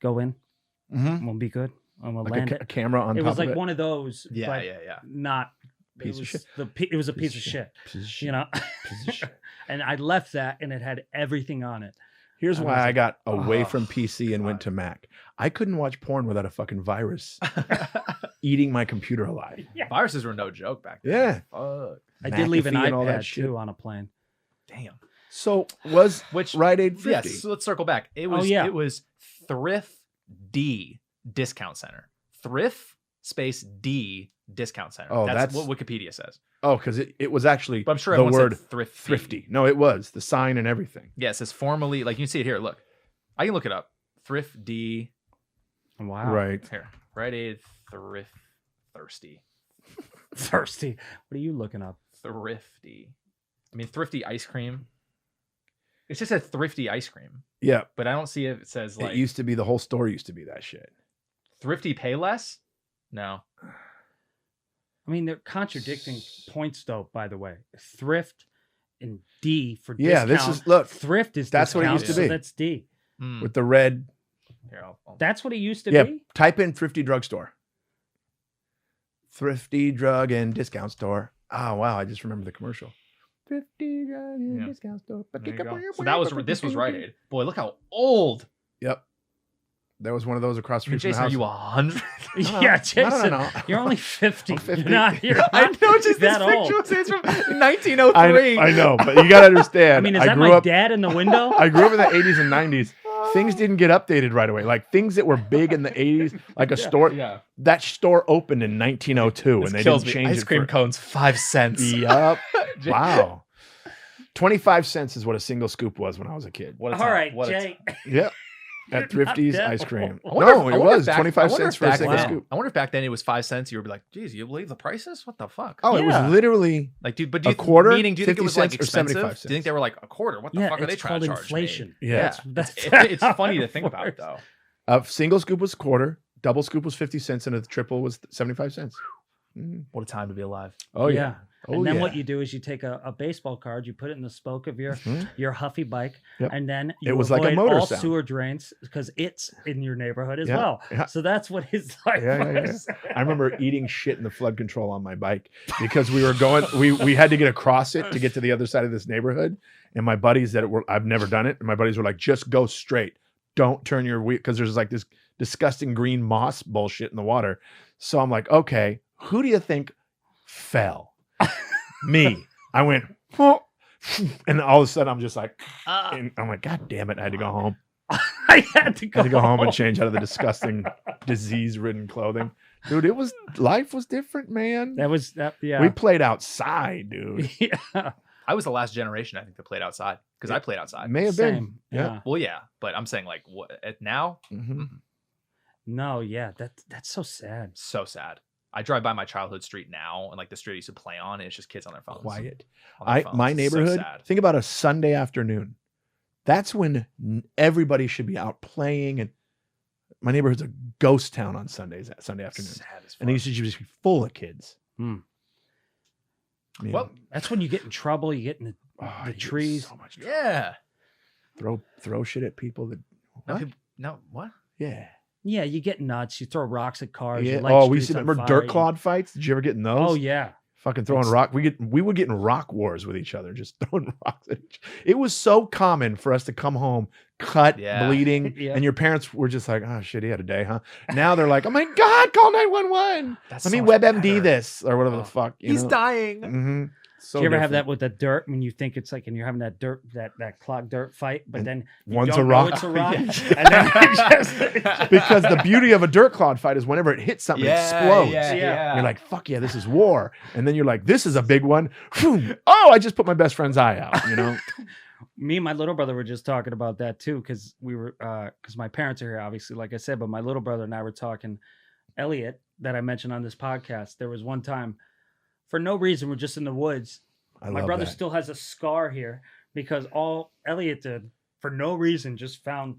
go in, we'll be good, and we'll Like land a it. camera on It top was like of it. one of those, Yeah, but yeah. not. Piece of shit. It was a piece of shit. Piece of shit. You know, Piece of shit. and I left that, and it had everything on it. Here's I why was I like, got away from oh, PC and went to Mac. I couldn't watch porn without a fucking virus eating my computer alive. Viruses were no joke back then. Yeah. Fuck. I did leave an McAfee and all that iPad shit. too on a plane. Damn. So was Which Rite Aid 50? Yes. So let's circle back. It was yeah. it was Thrift D Discount Center. Thrift space D Discount Center. Oh, that's that's- what Wikipedia says. Oh, because it was actually But I'm sure the everyone word said thrifty. thrifty. No, it was the sign and everything. Yeah, it says formerly, like you can see it here. Look, I can look it up. Thrift D. Wow. Right. Here, Rite Aid Thrift Thirsty. Thirsty. What are you looking up? Thrifty. I mean, thrifty ice cream. It just said thrifty ice cream, Yeah. but I don't see if it says like It used to be the whole store used to be that shit. thrifty pay less. No. I mean, they're contradicting points, though. By the way, thrift and D for Yeah, discount. this is look Thrift is That's what it discount, used to so be. that's D. Mm. with the red. Here, That's what it used to Yeah. be. Type in thrifty drugstore. Thrifty drug and discount store. Oh wow, I just remember the commercial. Thrifty drug and Yeah. discount store. There you go. So this was Rite Aid. Boy, look how old. Yep. There was one of those across I mean, the street from Jason, the are house. you 100? Yeah, Jason, no. you're only 50. I'm 50. You're not, you're I not know, just that this old. picture says from 1903. I know, but you gotta understand. I mean, is that grew my up, dad in the window? I grew up in the 80s and 90s. Things didn't get updated right away. Like things that were big in the 80s, like a store. Yeah. That store opened in 1902, This and they kills didn't me. change Ice it. cream cones, 5 cents. Yup. Wow. 25 cents is what a single scoop was when I was a kid. What a All time. right, What a Jay. time. Yep. At Thrifty's that ice cream. old. No, it I wonder was if back- 25 I wonder cents if for a back single then- scoop. I wonder if back then it was 5 cents. You would be like, geez, you believe the prices? What the fuck? Oh, it Yeah. was literally Like, dude, but do a you quarter, meaning, do you think it 50 was like cents, or expensive? 75 Do you think they were like a quarter? What the Yeah, fuck are they it's trying called to charge inflation. me? Yeah. It's funny to think about, though. a single scoop was a quarter, double scoop was 50 cents, and a triple was 75 cents. What a time to be alive. Oh, yeah. Oh, and then what yeah. you do is you take a baseball card, you put it in the spoke of Mhm. your Huffy bike, Yep. and then you was like a avoid motor all sound. sewer drains because it's in your neighborhood as Yeah, well. yeah. So that's what his life Yeah. was. I remember eating shit in the flood control on my bike because we were going. We had to get across it to get to the other side of this neighborhood, and my buddies I've never done it, and my buddies were like, just go straight, don't turn your wheel because there's like this disgusting green moss bullshit in the water. So I'm like, okay, who do you think fell? Me. I went, "Oh," and all of a sudden I'm just like, and I'm like, God damn it! I had to go home. I had to I had to go home and change out of the disgusting, disease-ridden clothing, dude. Life was different, man. That was that. Yeah. We played outside, dude. Yeah. I was the last generation, I think, that played outside because I played outside. May have been. Same. Yeah. Yeah. Well, yeah, but I'm saying like what now? Mhm. No. Yeah. That's so sad. So sad. I drive by my childhood street now, and like the street I used to play on, and it's just kids on their phones. Quiet. On their phones. My It's so neighborhood. sad. Think about a Sunday afternoon. That's when everybody should be out playing, and my neighborhood's a ghost town on Sundays. Sunday afternoon, Sad as and it used fuck. to just be full of kids. Hmm. I mean, Well, That's when you get in trouble. You get in oh, the you get trees. So much trouble. yeah. Throw shit at people that. No, What? no, what? Yeah. Yeah, you get nuts. You throw rocks at cars. you Yeah. light Oh, we used to streets on remember fire, dirt clod fights. Did you ever get in those? Oh yeah. Fucking throwing It's- rock. We would get in rock wars with each other, just throwing rocks at each. It was so common for us to come home cut, Yeah. bleeding, Yeah. and your parents were just like, "Oh shit, he had a day, huh?" Now they're like, "Oh my god, call 911. That's Let me so much WebMD better. this or whatever Oh. the fuck." He's dying. Mm-hmm. So Do you ever have that different. with the dirt when you think it's like, and you're having that dirt, that clogged dirt fight, but And then you one's don't a know rock. it's a rock, Yeah. and then it just, Because the beauty of a dirt clod fight is whenever it hits something, it explodes. Yeah. You're like, "Fuck yeah, this is war," and then you're like, "This is a big one." Phew. Oh, I just put my best friend's eye out. You know. me and my little brother were just talking about that too, because we were because my parents are here, obviously, like I said, but my little brother and I were talking. Elliot, that I mentioned on this podcast, there was one time, for no reason, we're just in the woods. I My love brother that. still has a scar here because all Elliot did, for no reason, just found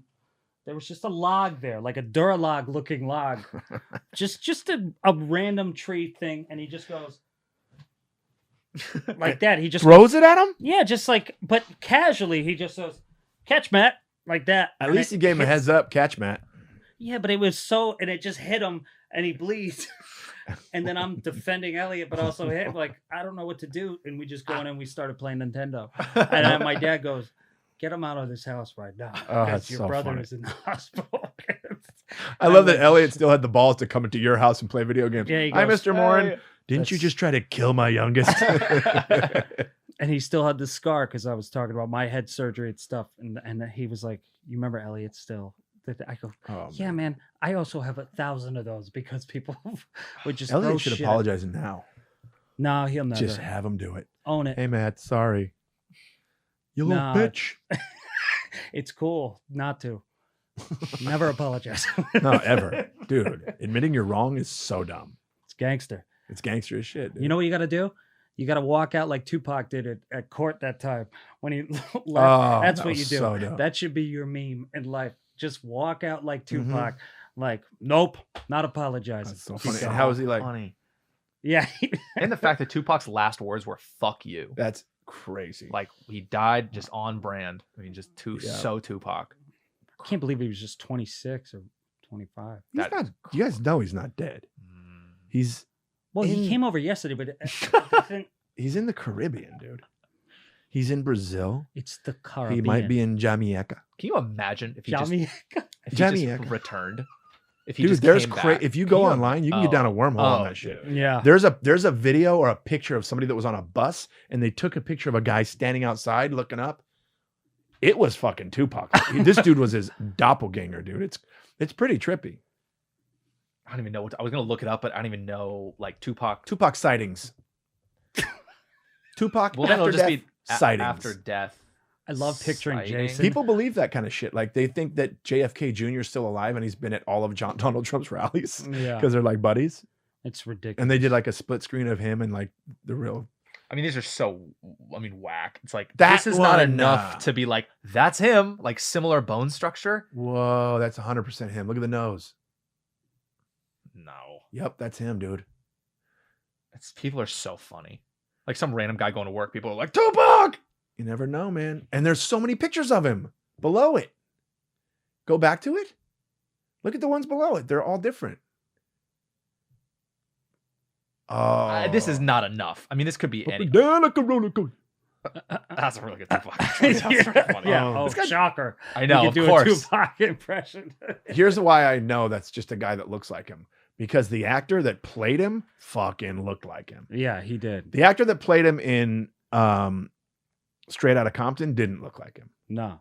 there was just a log there, like a Duralog looking log, just a random tree thing, and he just goes like that. He just Throws it at him. yeah, just like, but casually, he just goes, "Catch, Matt," like that. At And least it he gave him a hits- heads up. Catch, Matt. Yeah, but it was so, and it just hit him, and he bleeds. And then I'm defending Elliot, but also him. Like, I don't know what to do. And we just go in and we started playing Nintendo. And then my dad goes, "Get him out of this house right now. Oh, Because that's your so brother funny. is in the hospital." I love that went, Elliot still had the balls to come into your house and play video games. Yeah, he Hi, goes, Mr. Morin. "Hey." Didn't you That's- just try to kill my youngest? And he still had the scar because I was talking about my head surgery and stuff. And he was like, "You remember Elliot still?" I go, Oh, "Yeah, man. I also have 1,000 of those because people would just throw Elliot should shit at- apologize now. No, he'll never Just have him do it. own it. Hey, Matt, sorry. You little Nah. bitch. It's cool not to. Never apologize. No, ever. Dude, admitting you're wrong is so dumb. It's gangster. It's gangster as shit. Dude. You know what you got to do? You got to walk out like Tupac did at court that time when he left. Oh, That's that what you was do. so dope. That should be your meme in life. Just walk out like Mhm. Tupac. Like, nope, not apologizing. That's so Keep funny. going. And how is he like? Funny. Yeah. And the fact that Tupac's last words were "fuck you." That's crazy. Like he died just on brand. I mean, just Yeah. so Tupac. I can't believe he was just 26 or 25. He's that- not. You guys know he's not dead. He's Well, he In- came over yesterday, but I think he's in the Caribbean, dude. He's in Brazil. it's the Caribbean. He might be in Jamaica. Can you imagine if he just, Jamaica. if he Jamaica. just returned? If he Dude, just there's came back? if you go Can online, you can get oh. down a wormhole on Oh, that shit. dude. Yeah. There's a video or a picture of somebody that was on a bus and they took a picture of a guy standing outside looking up. It was fucking Tupac. This dude was his doppelganger, dude. It's pretty trippy. I don't even know what I was gonna look it up, but I don't even know like Tupac. Tupac sightings. Tupac Well, then after it'll just death be sightings. after death. I love picturing Sighting. Jason. People believe that kind of shit. Like they think that JFK Jr. is still alive and he's been at all of Donald Trump's rallies Yeah. because they're like buddies. It's ridiculous. And they did like a split screen of him and like the real. I mean, these are so. I mean, whack. It's like That this is not one, enough to be like that's him. Like similar bone structure. Whoa, that's 100% him. Look at the nose. No, Yep, that's him, dude. people are so funny. Like some random guy going to work, people are like, Tupac! You never know, man. And there's so many pictures of him below it. Go back to it. Look at the ones below it. They're all different. Oh, This is not enough. I mean, this could be up any. and down like a roller coaster. That's a really good Tupac. That's really funny. Yeah. Oh. Oh, shocker. I know, You of could do course. a Tupac impression. Here's why I know that's just a guy that looks like him. Because the actor that played him fucking looked like him. Yeah, he did. The actor that played him in Straight Outta Compton didn't look like him. No.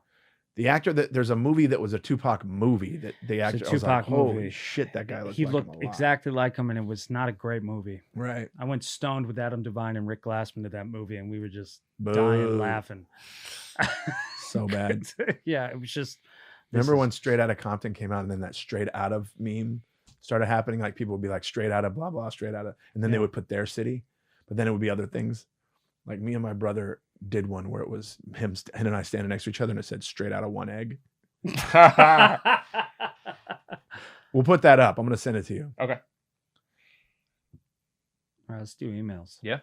The actor that there's a movie that was a Tupac movie that the It's a actor I was like, Tupac holy movie. shit, that guy looked He like looked him a lot. exactly like him, and it was not a great movie. Right. I went stoned with Adam Devine and Rick Glassman to that movie, and we were just Boo. dying laughing. So bad. Yeah, it was just. Remember when Straight Outta Compton came out and then that Straight Out of meme started happening? Like people would be like straight out of blah blah, straight out of, and then they Yeah. would put their city, but then it would be other things. Like me and my brother did one where it was him and I standing next to each other and it said straight out of one egg. We'll put that up. I'm gonna send it to you. Okay. All right, let's do emails. Yeah,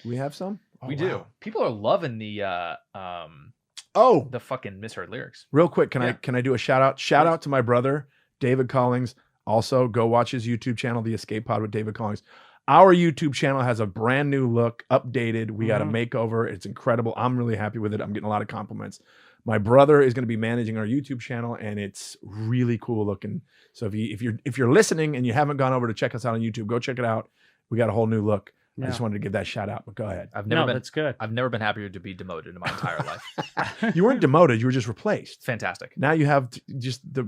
Do we have some? Oh, we do. wow. People are loving the Oh, fucking misheard lyrics. real quick, can Yeah. I do a shout out? Shout Please. out to my brother, David Collings. Also, go watch his YouTube channel, The Escape Pod with David Collings. Our YouTube channel has a brand new look, updated. We got a makeover. It's incredible. I'm really happy with it. I'm getting a lot of compliments. My brother is going to be managing our YouTube channel, and it's really cool looking. So if you're listening and you haven't gone over to check us out on YouTube, go check it out. We got a whole new look. I just wanted to give that shout out. But go ahead. I've never been. That's good. I've never been happier to be demoted in my entire life. You weren't demoted. You were just replaced. Fantastic. Now you have just the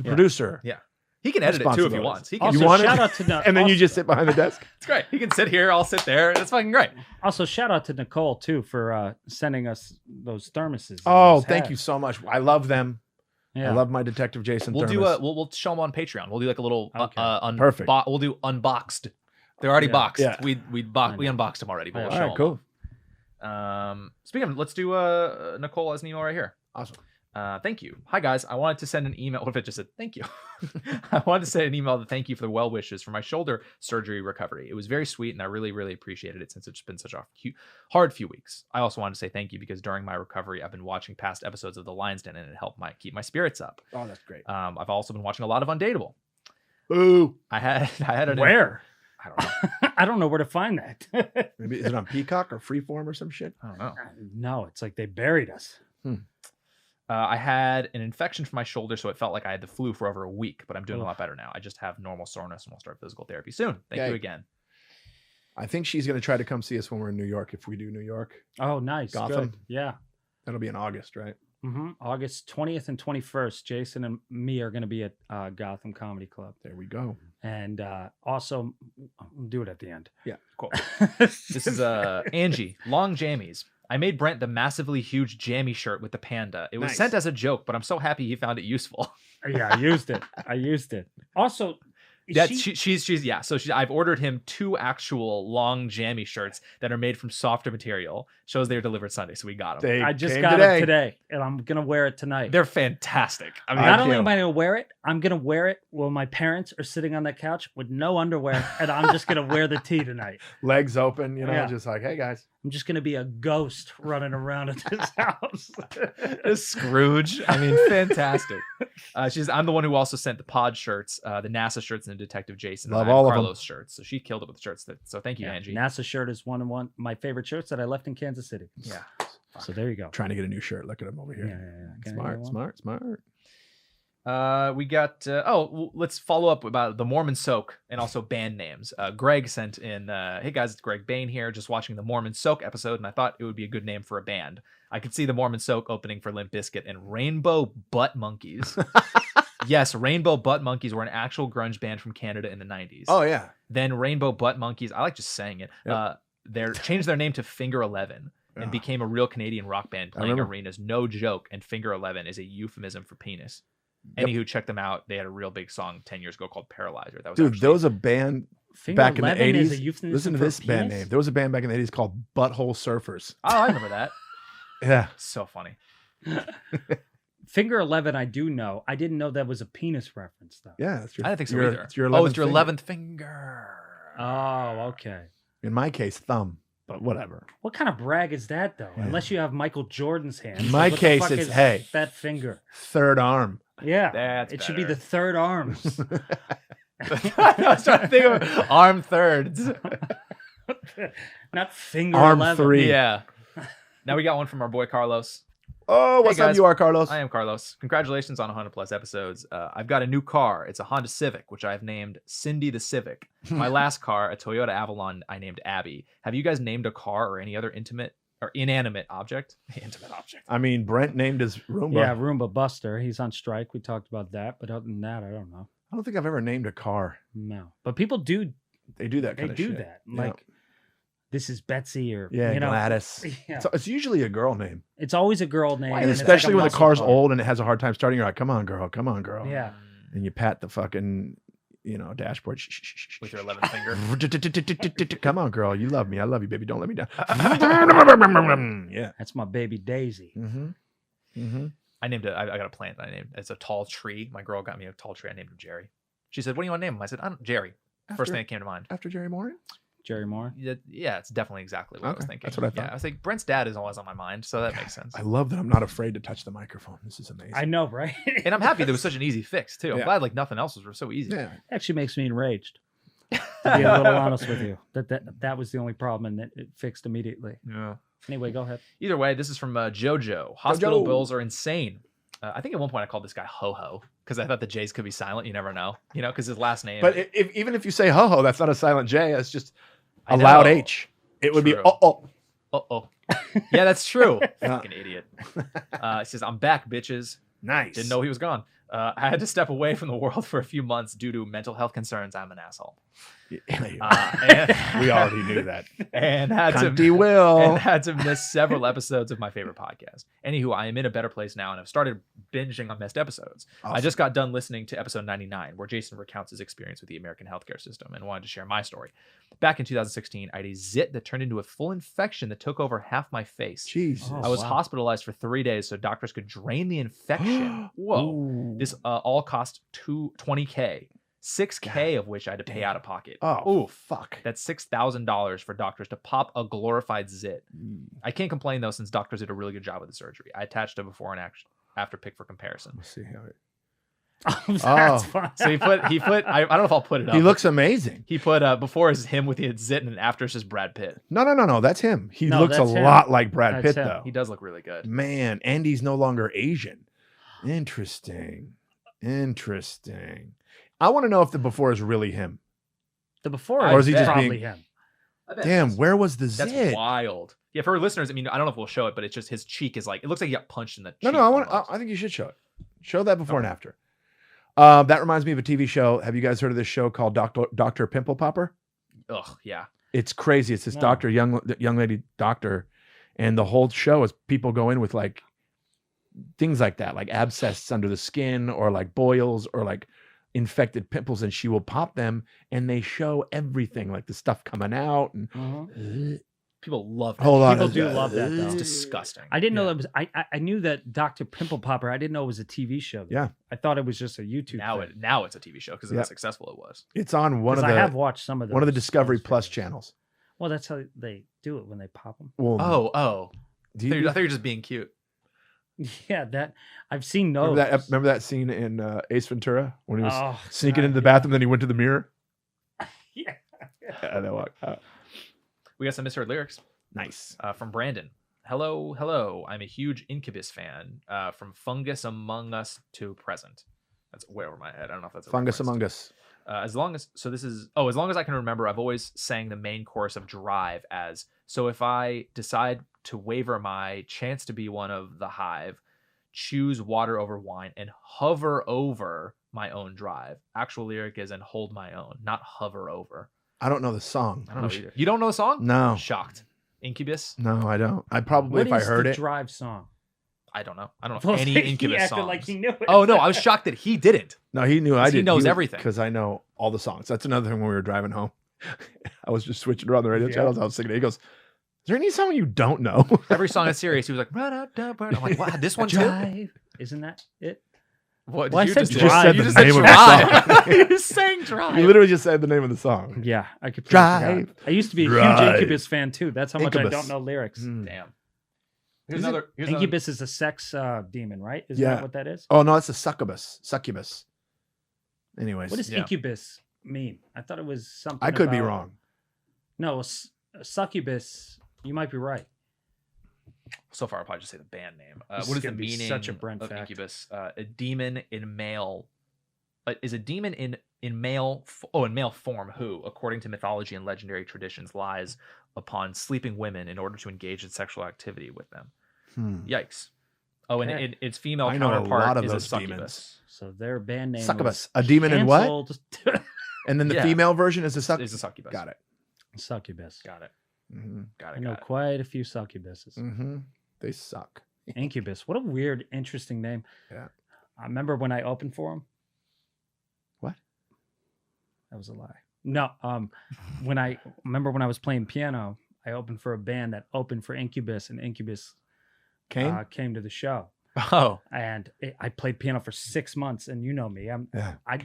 Yeah. producer. Yeah. He can edit it too if he wants. He can. Also, You want it? shout out to And then you just sit behind the desk. It's great. He can sit here. I'll sit there. It's fucking great. also shout out to Nicole too for sending us those thermoses. and Oh, those thank you hats. so much. I love them. Yeah. I love my Detective Jason We'll thermos. do we'll show them on Patreon. We'll do like a little Okay. Perfect. We'll do unboxed. They're already Yeah. boxed. Yeah. We unboxed them already. But Yeah. we'll All show right, cool. them. Speaking of, let's do Nicole as an email right here. Awesome. Thank you. Hi guys, I wanted to send an email. What if it just said thank you? I wanted to send an email to thank you for the well wishes for my shoulder surgery recovery. It was very sweet, and I really, really appreciated it since it's been such a hard few weeks. I also wanted to say thank you because during my recovery, I've been watching past episodes of The Lion's Den, and it helped keep my spirits up. Oh, that's great. I've also been watching a lot of Undateable. Ooh. I had an Where? I don't know. I don't know where to find that. Maybe is it on Peacock or Freeform or some shit? I don't know. No, it's like they buried us. I had an infection for my shoulder, so it felt like I had the flu for over a week, but I'm doing a Ugh. lot better now. I just have normal soreness, and we'll start physical therapy soon. Thank Okay. you again. I think she's going to try to come see us when we're in New York. If we do New York, Oh, nice. Gotham? Good. Yeah. that'll be in August, right? August 20th and 21st, Jason and me are going to be at Gotham Comedy Club. There we go. And also, I'll do it at the end. Yeah. Cool. This is Angie, long jammies. I made Brent the massively huge jammy shirt with the panda. It was Nice. sent as a joke, but I'm so happy he found it useful. Yeah, I used it. Also, I've ordered him 2 actual long jammy shirts that are made from softer material. Shows they were delivered Sunday, so we got them. They I just came got it today, and I'm going to wear it tonight. They're fantastic. I mean, I Not only can't- am I going to wear it, I'm going to wear it while my parents are sitting on the couch with no underwear, and I'm just going to wear the tee tonight. Legs open, Yeah. just like, hey guys. I'm just going to be a ghost running around at this house. Just Scrooge. I mean, fantastic. I'm the one who also sent the pod shirts, the NASA shirts, and the Detective Jason. Love and I have all of 'em. Carlos shirts. So she killed it with the shirts. So thank you, Yeah, Angie. NASA shirt is one of my favorite shirts that I left in Kansas City. Yeah. So there you go. Trying to get a new shirt. Look at him over Yeah, here. yeah, yeah. Can I get Smart. one? We got let's follow up about the Mormon Soak and also band names. Greg sent in, hey guys, it's Greg Bain here, just watching the Mormon Soak episode, and I thought it would be a good name for a band. I could see the Mormon Soak opening for Limp Bizkit and Rainbow Butt Monkeys. Yes, Rainbow Butt Monkeys were an actual grunge band from Canada in the 90s. Oh yeah. Then Rainbow Butt Monkeys, I like just saying it. Yep. They changed their name to Finger 11 and Ah. became a real Canadian rock band playing remember. arenas. No joke. And Finger 11 is a euphemism for penis. Yep. Anywho, check them out. They had a real big song 10 years ago called Paralyzer. That was Dude, actually, there was a band Finger back in the 11 is a 80s. euphemism Listen to for this band penis? name. There was a band back in the 80s called Butthole Surfers. Oh, I remember that. Yeah. So funny. Finger 11, I do know. I didn't know that was a penis reference, though. Yeah. It's your, I didn't think so your- either. It's your 11th Oh, it's your finger. 11th finger. Oh, okay. In my case, thumb. but whatever. What kind of brag is that, though? Yeah. Unless you have Michael Jordan's hands. In my Like, what the case, fuck it's, is hey. that finger. Third arm. Yeah, That's it should be better. the third arms. I was trying to think of arm thirds. Not finger Arm 11. three. Yeah. Now we got one from our boy Carlos. Oh, what's Hey, up, guys. you are, Carlos? I am Carlos. Congratulations on 100 plus episodes. I've got a new car. It's a Honda Civic, which I've named Cindy the Civic. My last car, a Toyota Avalon, I named Abby. Have you guys named a car or any other intimate or inanimate object? Intimate object. I mean, Brent named his Roomba. Yeah, Roomba Buster. He's on strike. We talked about that. But other than that, I don't know. I don't think I've ever named a car. No. But people do. They do that They kind of do shit. that. Yeah. Like, this is Betsy or, Yeah, you know. Gladys. Yeah. So it's usually a girl name. It's always a girl name. And it's like especially a when the muscle car's car. old and it has a hard time starting, you're like, come on, girl. Come on, girl. Yeah. And you pat the fucking, dashboard. With your 11th finger. Come on, girl. You love me. I love you, baby. Don't let me down. Yeah. That's my baby Daisy. Mm-hmm. Mm-hmm. I named it. I got a plant that I named. It's a tall tree. My girl got me a tall tree. I named him Jerry. She said, "What do you want to name him?" I said, Jerry. First thing that came to mind. After Jerry Morin? Jerry Moore. Yeah, it's definitely exactly what I was Okay, thinking. that's what I Yeah, thought. I was like, Brent's dad is always on my mind, so that makes sense. I love that I'm not afraid to touch the microphone. This is amazing. I know, right? And I'm happy there was such an easy fix too. I'm Yeah. glad like nothing else was so easy. Yeah. Actually makes me enraged. To be a little honest with you, that was the only problem, and it fixed immediately. Yeah. Anyway, go ahead. Either way, this is from JoJo. Hospital Jojo. bills are insane. I think at one point I called this guy Ho Ho because I thought the J's could be silent. You never know, because his last name. But even if you say ho ho, that's not a silent J. It's just I a loud know. H. It would be True. oh. Uh-oh. Yeah, that's true. Yeah. Fucking idiot. It says, I'm back, bitches. Nice. Didn't know he was gone. I had to step away from the world for a few months due to mental health concerns. I'm an asshole. We already knew that. And had Cunty to Will. and had to miss several episodes of my favorite podcast. Anywho, I am in a better place now and have started binging on missed episodes. I Awesome. just got done listening to episode 99, where Jason recounts his experience with the American healthcare system and wanted to share my story. Back in 2016, I had a zit that turned into a full infection that took over half my face. Jesus. Oh, I was wow. hospitalized for 3 days so doctors could drain the infection. Whoa. Ooh. This all cost $20K, $6K of which I had to pay damn. out of pocket. Oh, Oof. fuck. That's $6,000 for doctors to pop a glorified zit. I can't complain though, since doctors did a really good job with the surgery. I attached a before and after pic for comparison. Let's see how it. That's Oh. fine. So he put I don't know if I'll put it up. He looks amazing. He put before is him with the zit and after is just Brad Pitt. No. That's him. He No, looks a that's him. lot like Brad That's Pitt, him. though. He does look really good. Man, Andy's no longer Asian. Interesting. I want to know if the before is really him. The before Or is he is just probably being- him. Damn, where was the That's zit? wild. Yeah, for our listeners, I mean, I don't know if we'll show it, but it's just his cheek is like it looks like he got punched in the cheek. No, almost. I think you should show it. Show that before and Okay. after. That reminds me of a TV show. Have you guys heard of this show called Dr. Pimple Popper? Ugh, yeah. It's crazy. It's this No. doctor, young lady doctor, and the whole show is people go in with like things like that, like abscesses under the skin or like boils or like infected pimples, and she will pop them, and they show everything, like the stuff coming out. And Mhm. People love that. hold on, People do love that, though. It's disgusting. I didn't know Yeah. that was. I knew that Dr. Pimple Popper. I didn't know it was a TV show. though. Yeah. I thought it was just a YouTube. thing. Now it's a TV show because of Yeah. how successful it was. It's on one 'Cause of I have the watched some of those. one of the Discovery those Plus videos. channels. Well, that's how they do it when they pop them. Well, Oh. do I you thought you were just being cute. Yeah, that I've seen those. remember that scene in Ace Ventura when he was Oh, sneaking God, into the yeah. bathroom, then he went to the mirror? Yeah. And they walked out. We got some misheard lyrics Nice. from Brandon. Hello. I'm a huge Incubus fan. From Fungus Among Us to present. That's way over my head. I don't know if that's a Fungus reference. Among Us. As long as I can remember, I've always sang the main chorus of Drive as, so if I decide to waver my chance to be one of the hive, choose water over wine and hover over my own drive. Actual lyric is and hold my own, not hover over. I don't know the song. I don't know either. You don't know the song? No. Shocked. Incubus? No, I don't. I probably, What if I is heard the it. Drive song? I don't know. I don't know any He Incubus acted songs. like he knew it. Oh no, I was shocked that he didn't. No, he knew I 'Cause he did. knows everything. Because I know all the songs. That's another thing when we were driving home. I was just switching around the radio Yeah. channels. I was singing it. He goes, "Is there any song you don't know?" Every song is serious. He was like, run out, I'm like, wow, this one too? Drive. Isn't that it? What Well, I did you said just You just Drive. said You the just said name of drive. the song. You just saying drive. You literally just said the name of the song. Yeah, I could Drive. I used to be a huge Drive. Incubus fan too. That's how much I Incubus. don't know lyrics. Mm. Damn. Here's Is it- another. Here's another. Incubus is a sex demon, right? Isn't Yeah. that what that is? Oh no, that's a succubus. Succubus. Anyways, What does Yeah. incubus mean? I thought it was something. I could be about- wrong. No, a succubus. You might be right. So far, I'll probably just say the band name. This What is is the gonna be meaning such a Brent of fact. incubus? A demon in male. Is a demon in male? In male form who, according to mythology and legendary traditions, lies upon sleeping women in order to engage in sexual activity with them. Hmm. Yikes! Oh, and Okay. its female I know a counterpart lot of is those a succubus. So their band name Succubus. was A demon in what? canceled. And then the Yeah. female version is a Is succubus. a succubus. Got it. Succubus. Got it. Mm-hmm. Got I it. know Got it. quite a few succubuses. Mm-hmm. They suck. Incubus. What a weird, interesting name. Yeah. I remember when I opened for him. What? That was a lie. No. When I was playing piano, I opened for a band that opened for Incubus, and Incubus Kane? came to the show. Oh, And I played piano for 6 months, and you know me. Yeah. I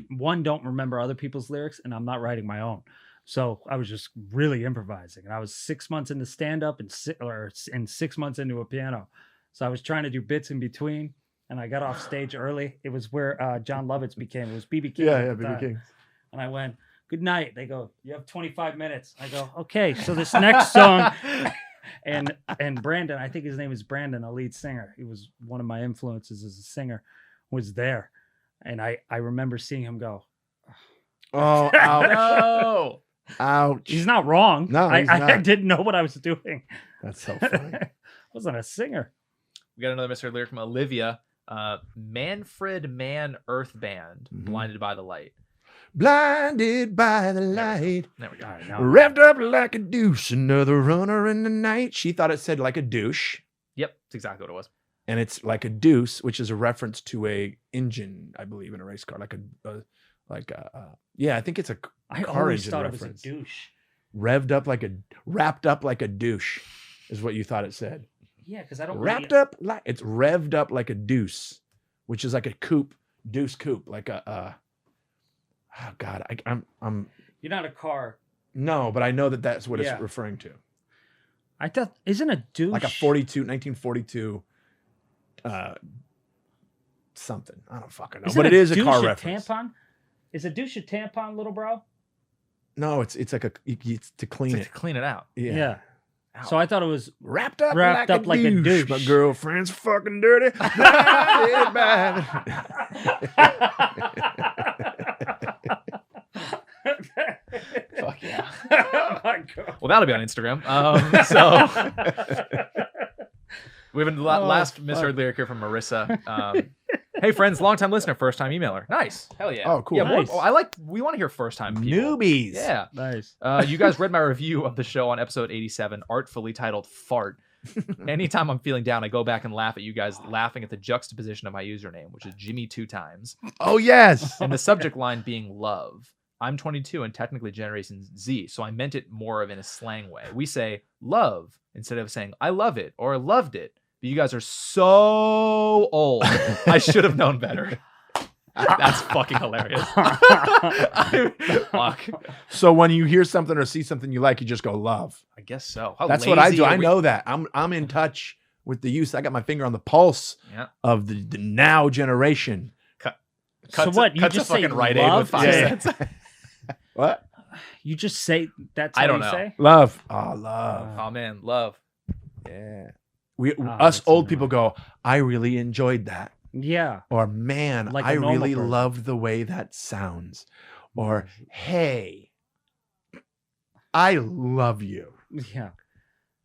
don't remember other people's lyrics, and I'm not writing my own. So I was just really improvising, and I was 6 months into stand up and 6 months into a piano. So I was trying to do bits in between, and I got off stage early. It was where John Lovitz became. It was BB King. Yeah, at yeah, the BB time. King. And I went, "Good night." They go, "You have 25 minutes." I go, "Okay." So this next song, and Brandon, I think his name is Brandon, a lead singer. He was one of my influences as a singer, was there, and I remember seeing him go, Oh, ouch. no. Ouch. "He's not wrong." No, he's I not. didn't know what I was doing. That's so funny. I wasn't a singer. We got another misheard lyric from Olivia. Manfred Mann Earth Band, Mhm. Blinded by the Light. Blinded by the light. There we go. All right, now Revved up like a douche. Another runner in the night. She thought it said like a douche. Yep, that's exactly what it was. And it's like a deuce, which is a reference to a engine, I believe, in a race car. Yeah, I think it's a I car always engine thought reference. it was a douche. wrapped up like a douche is what you thought it said. Yeah, because I don't Wrapped up like it's revved up like a deuce, which is like a coupe, deuce coupe, like a oh God, I'm You're not a car. no, but I know that that's what Yeah. it's referring to. I thought, isn't a douche Like a 1942 something. I don't fucking know. Isn't But it is a douche car reference. Tampon? Is a douche a tampon, little bro? No, it's like it's to clean To it. clean it out. Yeah. Ow. So I thought it was Wrapped up Wrapped up like a douche. My girlfriend's fucking dirty. Blinded by Fuck yeah. Oh my God. Well, that'll be on Instagram. So we have a last misheard lyric here from Marissa. Hey friends, long time listener, first time emailer. Nice. Hell yeah. Oh, cool. Yeah, Nice. we want to hear first time people. newbies. Yeah. Nice. You guys read my review of the show on episode 87, artfully titled Fart. Anytime I'm feeling down, I go back and laugh at you guys laughing at the juxtaposition of my username, which is Jimmy 2 times, Oh yes. and the subject line being love. I'm 22 and technically Generation Z, so I meant it more of in a slang way. We say love instead of saying I love it or loved it. But you guys are so old. I should have known better. That's fucking hilarious. Fuck. So when you hear something or see something you like, you just go love. I guess so. How That's what I lazy do. are I we? know that. I'm in touch with the youth. I got my finger on the pulse Yeah. of the now generation. Cut what, you cut just to fucking say Rite Aid love? with 5 Yeah. cents. What? You just say that's I how don't you know. say? Love. Oh, love. Oh man, love. Yeah. We us that's old annoying. people go, I really enjoyed that. Yeah. Or man, Like a I normal really person. loved the way that sounds. Or hey, I love you. Yeah.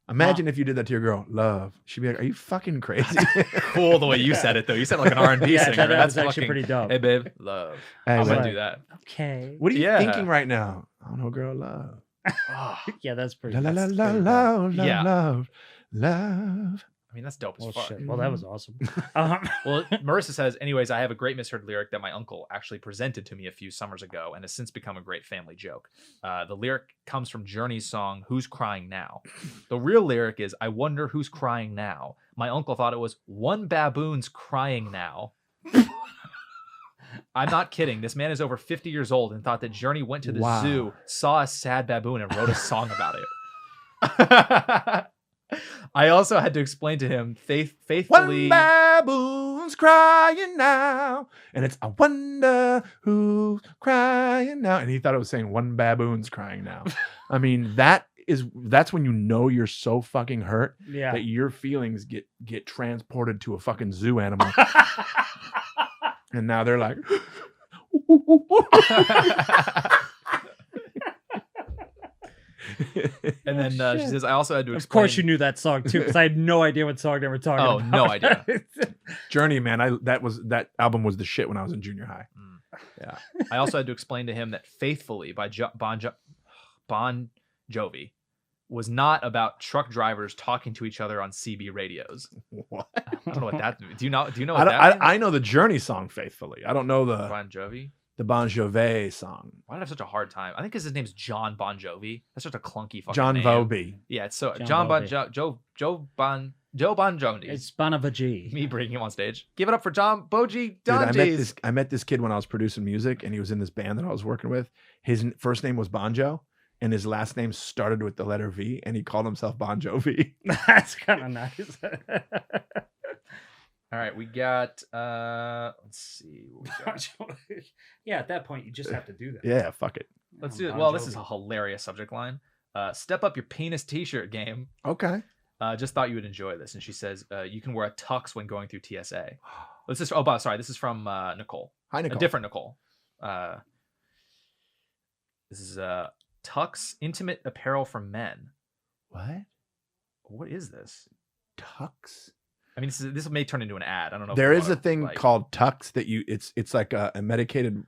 Imagine if you did that to your girl, love. She'd be like, "Are you fucking crazy?" Cool the way you said it though. You said it like an R&B Yeah, singer. that That's was actually fucking, pretty dope. Hey babe, love. Hey, I'm gonna what- do that. Okay. What are you Yeah. thinking right now? I don't know, girl. Love. Oh, Yeah, that's pretty. La la la that's la pretty dope. love, love, Yeah. love. I mean that's dope as Well, fuck. shit. Well, that was awesome. Well, Marissa says, anyways, I have a great misheard lyric that my uncle actually presented to me a few summers ago and has since become a great family joke. The lyric comes from Journey's song, Who's Crying Now? The real lyric is, I wonder who's crying now. My uncle thought it was one baboon's crying now. I'm not kidding. This man is over 50 years old and thought that Journey went to the Wow. zoo, saw a sad baboon, and wrote a song about it. I also had to explain to him faithfully. One baboon's crying now, and it's I wonder who's crying now, and he thought it was saying one baboon's crying now. I mean, that's when you know you're so fucking hurt Yeah. that your feelings get transported to a fucking zoo animal, and now they're like. And then she says, I also had to Of explain. course you knew that song too, because I had no idea what song they were talking Oh, about. no idea. Journey, man, that album was the shit when I was in junior high. Yeah. I also had to explain to him that Faithfully by Bon Jovi was not about truck drivers talking to each other on CB radios. What? I don't know what that means. Do you know what I, that means? I know the Journey song faithfully. I don't know the Bon Jovi? Bon Jovi song. Why did I have such a hard time? I think because his name's John Bon Jovi. That's such a clunky fucking John name. Voby. Yeah, it's so John John Bon Voby. Joe Bon Jovi. It's Bonavagi. Me bringing him on stage. Give it up for John Boji Dude, I met this kid when I was producing music, and he was in this band that I was working with. His first name was Bonjo, and his last name started with the letter V, and he called himself Bon Jovi. That's kind of nice. All right, we got let's see. What we got. Yeah, at that point you just have to do that. Yeah, fuck it. Let's do it. Bon Well, this is Jovi. a hilarious subject line. Step up your penis t-shirt game. Okay. Just thought you would enjoy this. And she says, you can wear a tux when going through TSA. This is this is from Nicole. Hi, Nicole. A different Nicole. This is tux intimate apparel for men. What? What is this? Tux? I mean, this may turn into an ad. I don't know. if There we is a wanna, thing like- called Tux that it's like a medicated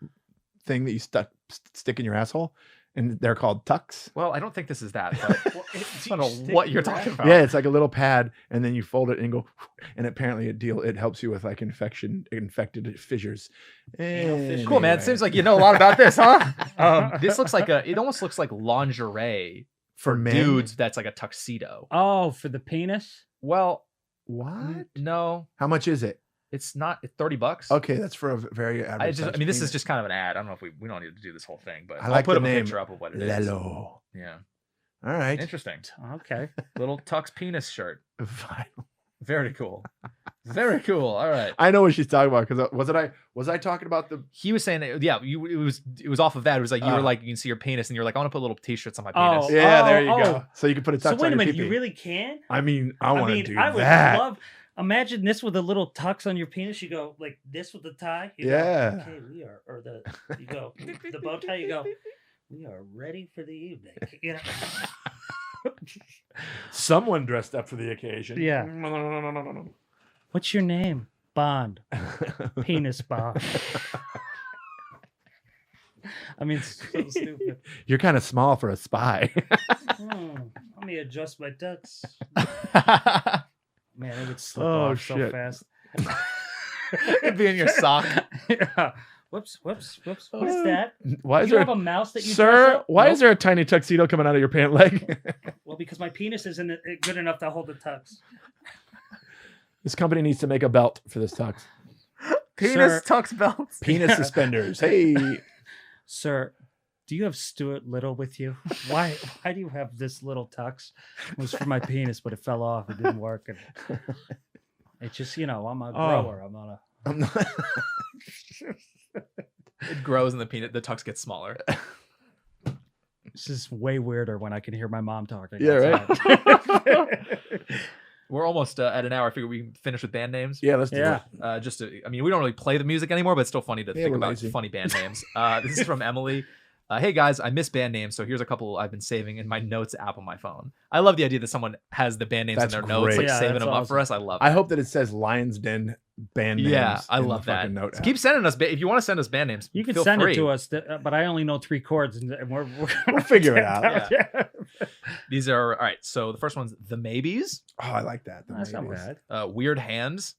thing that you stick in your asshole, and they're called Tux. Well, I don't think this is that. But Well, I don't know what you're talking about. Yeah, it's like a little pad, and then you fold it and go, and apparently it helps you with like infected fissures. fissures. Cool, man. It seems like you know a lot about this, huh? This looks like it almost looks like lingerie for men. dudes. That's like a tuxedo. Oh, for the penis? Well, What? no, How much is it? it's not. It's $30. Okay, that's for a very average. I mean, this is just kind of an ad. I don't know if we don't need to do this whole thing, but I I'll like put the up a name. picture up of what it is. Lelo. Yeah, All right. interesting. Okay. Little tux penis shirt. Vinyl. Very cool. Very cool. All right. I know what she's talking about because was I talking about the? He was saying that, yeah, it was off of that. It was like you were like, you can see your penis, and you're like, I want to put little t-shirts on my penis. Oh, Yeah, there you oh. go. So you can put a tux So on wait a your minute, pee-pee. you really can? I mean, I want to do I would that. love. Imagine this with a little tux on your penis. You go like this with the tie. You Yeah. Go, okay, we are, or you go the bow tie. You go. We are ready for the evening. You know? Someone dressed up for the occasion. Yeah. No. What's your name? Bond. Penis Bond. I mean, it's so stupid. You're kind of small for a spy. Let me adjust my tux. Man, it would slip Oh, off so shit. fast. It'd be in your sock. Yeah. Whoops. What's that? Why is you there, have a mouse that you dress sir? up? Why Nope. is there a tiny tuxedo coming out of your pant leg? Well, because my penis isn't good enough to hold the tux. This company needs to make a belt for this tux. Penis Sir. tux belts. Penis suspenders. Hey. Sir, do you have Stuart Little with you? Why do you have this little tux? It was for my penis, but it fell off. It didn't work. And it's just, I'm a grower. I'm not a. I'm not. It grows and the tux gets smaller. This is way weirder when I can hear my mom talking. Yeah, right. outside. We're almost at an hour. I figure we can finish with band names. Yeah, let's do Yeah. it. I mean, we don't really play the music anymore, but it's still funny to Yeah, think we're about lazy. funny band names. This is from Emily. Hey guys, I miss band names, so here's a couple I've been saving in my notes app on my phone. I love the idea that someone has the band names That's in their notes, great. like Yeah, saving that's them up for awesome. us. I love I that. hope that it says Lions Den band names. Yeah, I in the love that. fucking Note app. Keep sending us if you want to send us band names. You can feel send free. it to us, but I only know 3 chords, and we're We'll figure it out. Yeah. These are all right. So the first one's The Maybes, Oh, I like that. The That's not Maybes. bad. Weird Hands.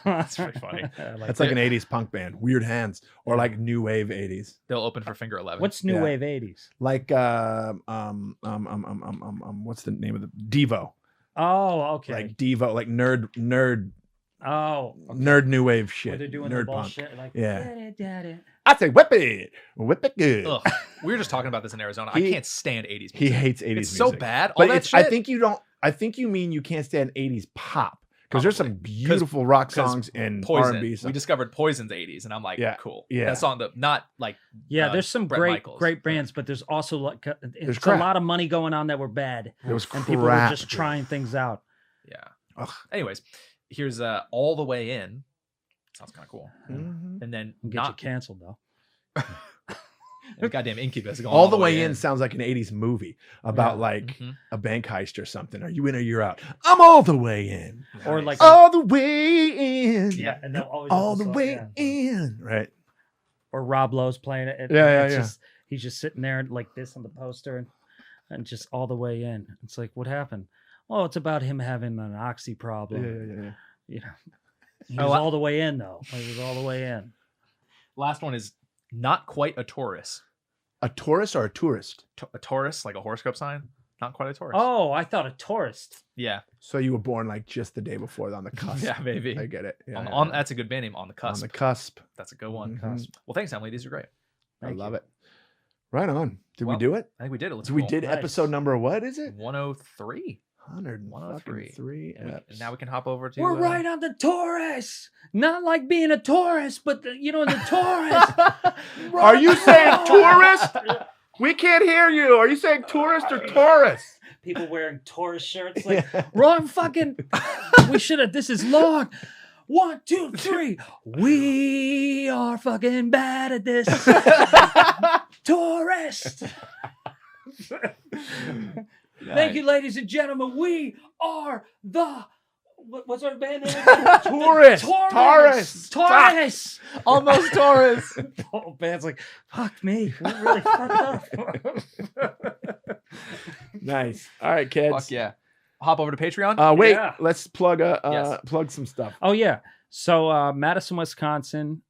That's pretty funny. That's like an 80s punk band. Weird Hands. Or like new wave 80s. They'll open for Finger 11. What's new Yeah. wave 80s? Like what's the name of the Devo? Oh, okay. Like Devo, like nerd Oh, Nerd new wave where shit. they're doing the Nerd punk. bullshit. Like, Yeah. "Da-da-da-da." I say whip it good. Ugh. We were just talking about this in Arizona. I He- can't stand 80s music. He hates 80s It's music. so bad. All But that it's, shit. I think you don't. I think you mean you can't stand 80s pop because there's some beautiful rock 'cause songs and Poison. R&B We songs. discovered Poison's 80s, and I'm like, Yeah, cool. yeah. That song, not like Yeah, there's some Bret great Michaels. great bands, but there's also like it's a crap. lot of money going on that were bad, It was and people were crap. just trying things out. Yeah. Ugh. Anyways, here's All the Way In. Sounds kind of cool. Mhm. And then And get not you canceled though. and goddamn Incubus going All the way in sounds like an 80s movie about Yeah. like Mhm. a bank heist or something. Are you in or you're out? I'm all the way in. Or like All the way in. yeah, and they'll always have All the song, way yeah. in. Right. Or Rob Lowe's playing it. Yeah, it's yeah. just he's just sitting there like this on the poster and just all the way in. It's like, what happened? Oh, it's about him having an oxy problem. Yeah. You know, he Oh, was I- all the way in though. He was all the way in. Last one is Not Quite a Taurus. A tourist or a tourist? A Taurus, like a horoscope sign. Not quite a Taurus. Oh, I thought a tourist. Yeah. So you were born like just the day before on the cusp. Yeah, maybe. I get it. Yeah, on, That's a good band name, On the Cusp. On the cusp. That's a good one. Mhm. Well, thanks, Emily. These are great. I Thank love you. it. Right on. Did we Well, do it? I think we did it. Let's So we cool. did Nice. episode number, what is it? 103. 103. And now we can hop over to. We're right on the Taurus. Not like being a tourist, but the Taurus. Are you saying tourist? We can't hear you. Are you saying tourist or tourist? People wearing Taurus shirts. Like, wrong fucking. We should have. This is long. 1, 2, 3. We are fucking bad at this. Tourist. Thank you, ladies and gentlemen. We are the. What's our band name? Tourist. Taurus. Taurus. Almost Taurus. The whole band's like, fuck me. We really fucked up. Nice. All right, kids. Fuck yeah. Hop over to Patreon. Wait, Yeah. let's plug Yes. plug some stuff. Oh yeah. So Madison, Wisconsin.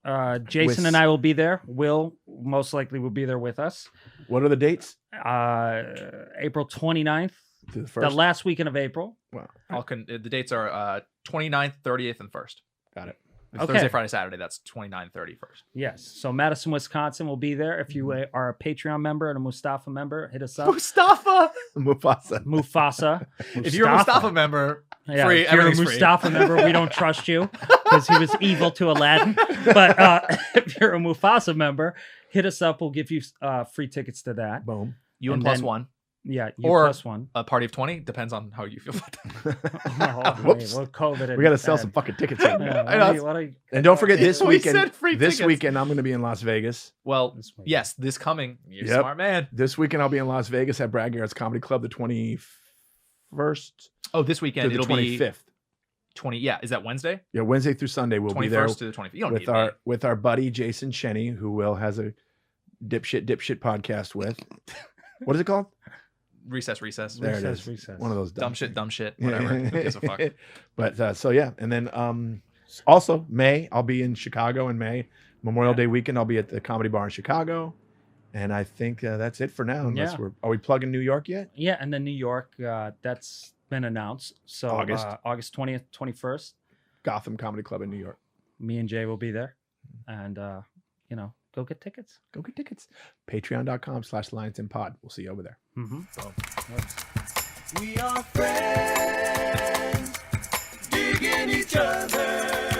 Jason Wis- and I will be there. Will most likely will be there with us. What are the dates? April 29th, To the the first. last weekend of April. Wow. The dates are 29th, 30th, and 1st. Got it. It's Okay. Thursday, Friday, Saturday. That's 29th, 31st. Yes. So Madison, Wisconsin will be there. If you are a Patreon member and a Mustafa member, hit us up. Mustafa. Mufasa. Mufasa. If you're a Mustafa member, Yeah, free. if you're a Everything's free. Mustafa member, we don't trust you because he was evil to Aladdin. But if you're a Mufasa member, hit us up. We'll give you free tickets to that. Boom. You and And plus then- one. Yeah, you Or- plus one. A party of 20. Depends on how you feel about that. Whoops. Well, COVID. We got to sell some fucking tickets. Here. I know. And don't forget this We weekend. said free This tickets. weekend I'm going to be in Las Vegas. Well, This weekend. yes, this coming. You're a Yep. smart man. This weekend I'll be in Las Vegas at Brad Garrett's Comedy Club the 21st Oh, this to weekend the it'll 25th. be 20. Yeah, is that Wednesday? Yeah, Wednesday through Sunday we'll be there 21st to the 25th. You don't with need our me. with our buddy Jason Cheney, who Will has a dipshit podcast with. What is it called? Recess. There it Recess, is. recess. One of those Dumb shit. Whatever. Who gives a fuck? But so yeah, and then also May I'll be in Chicago in May. Memorial Day weekend I'll be at the Comedy Bar in Chicago, and I think that's it for now. Unless Yeah. are we plugging New York yet? Yeah, and then New York, that's been announced. So August. August 20th, 21st, Gotham Comedy Club in New York. me and Jay will be there. And, go get tickets. Go get tickets. Patreon.com/LionsandPod. We'll see you over there. Mm-hmm. We are friends, digging each other.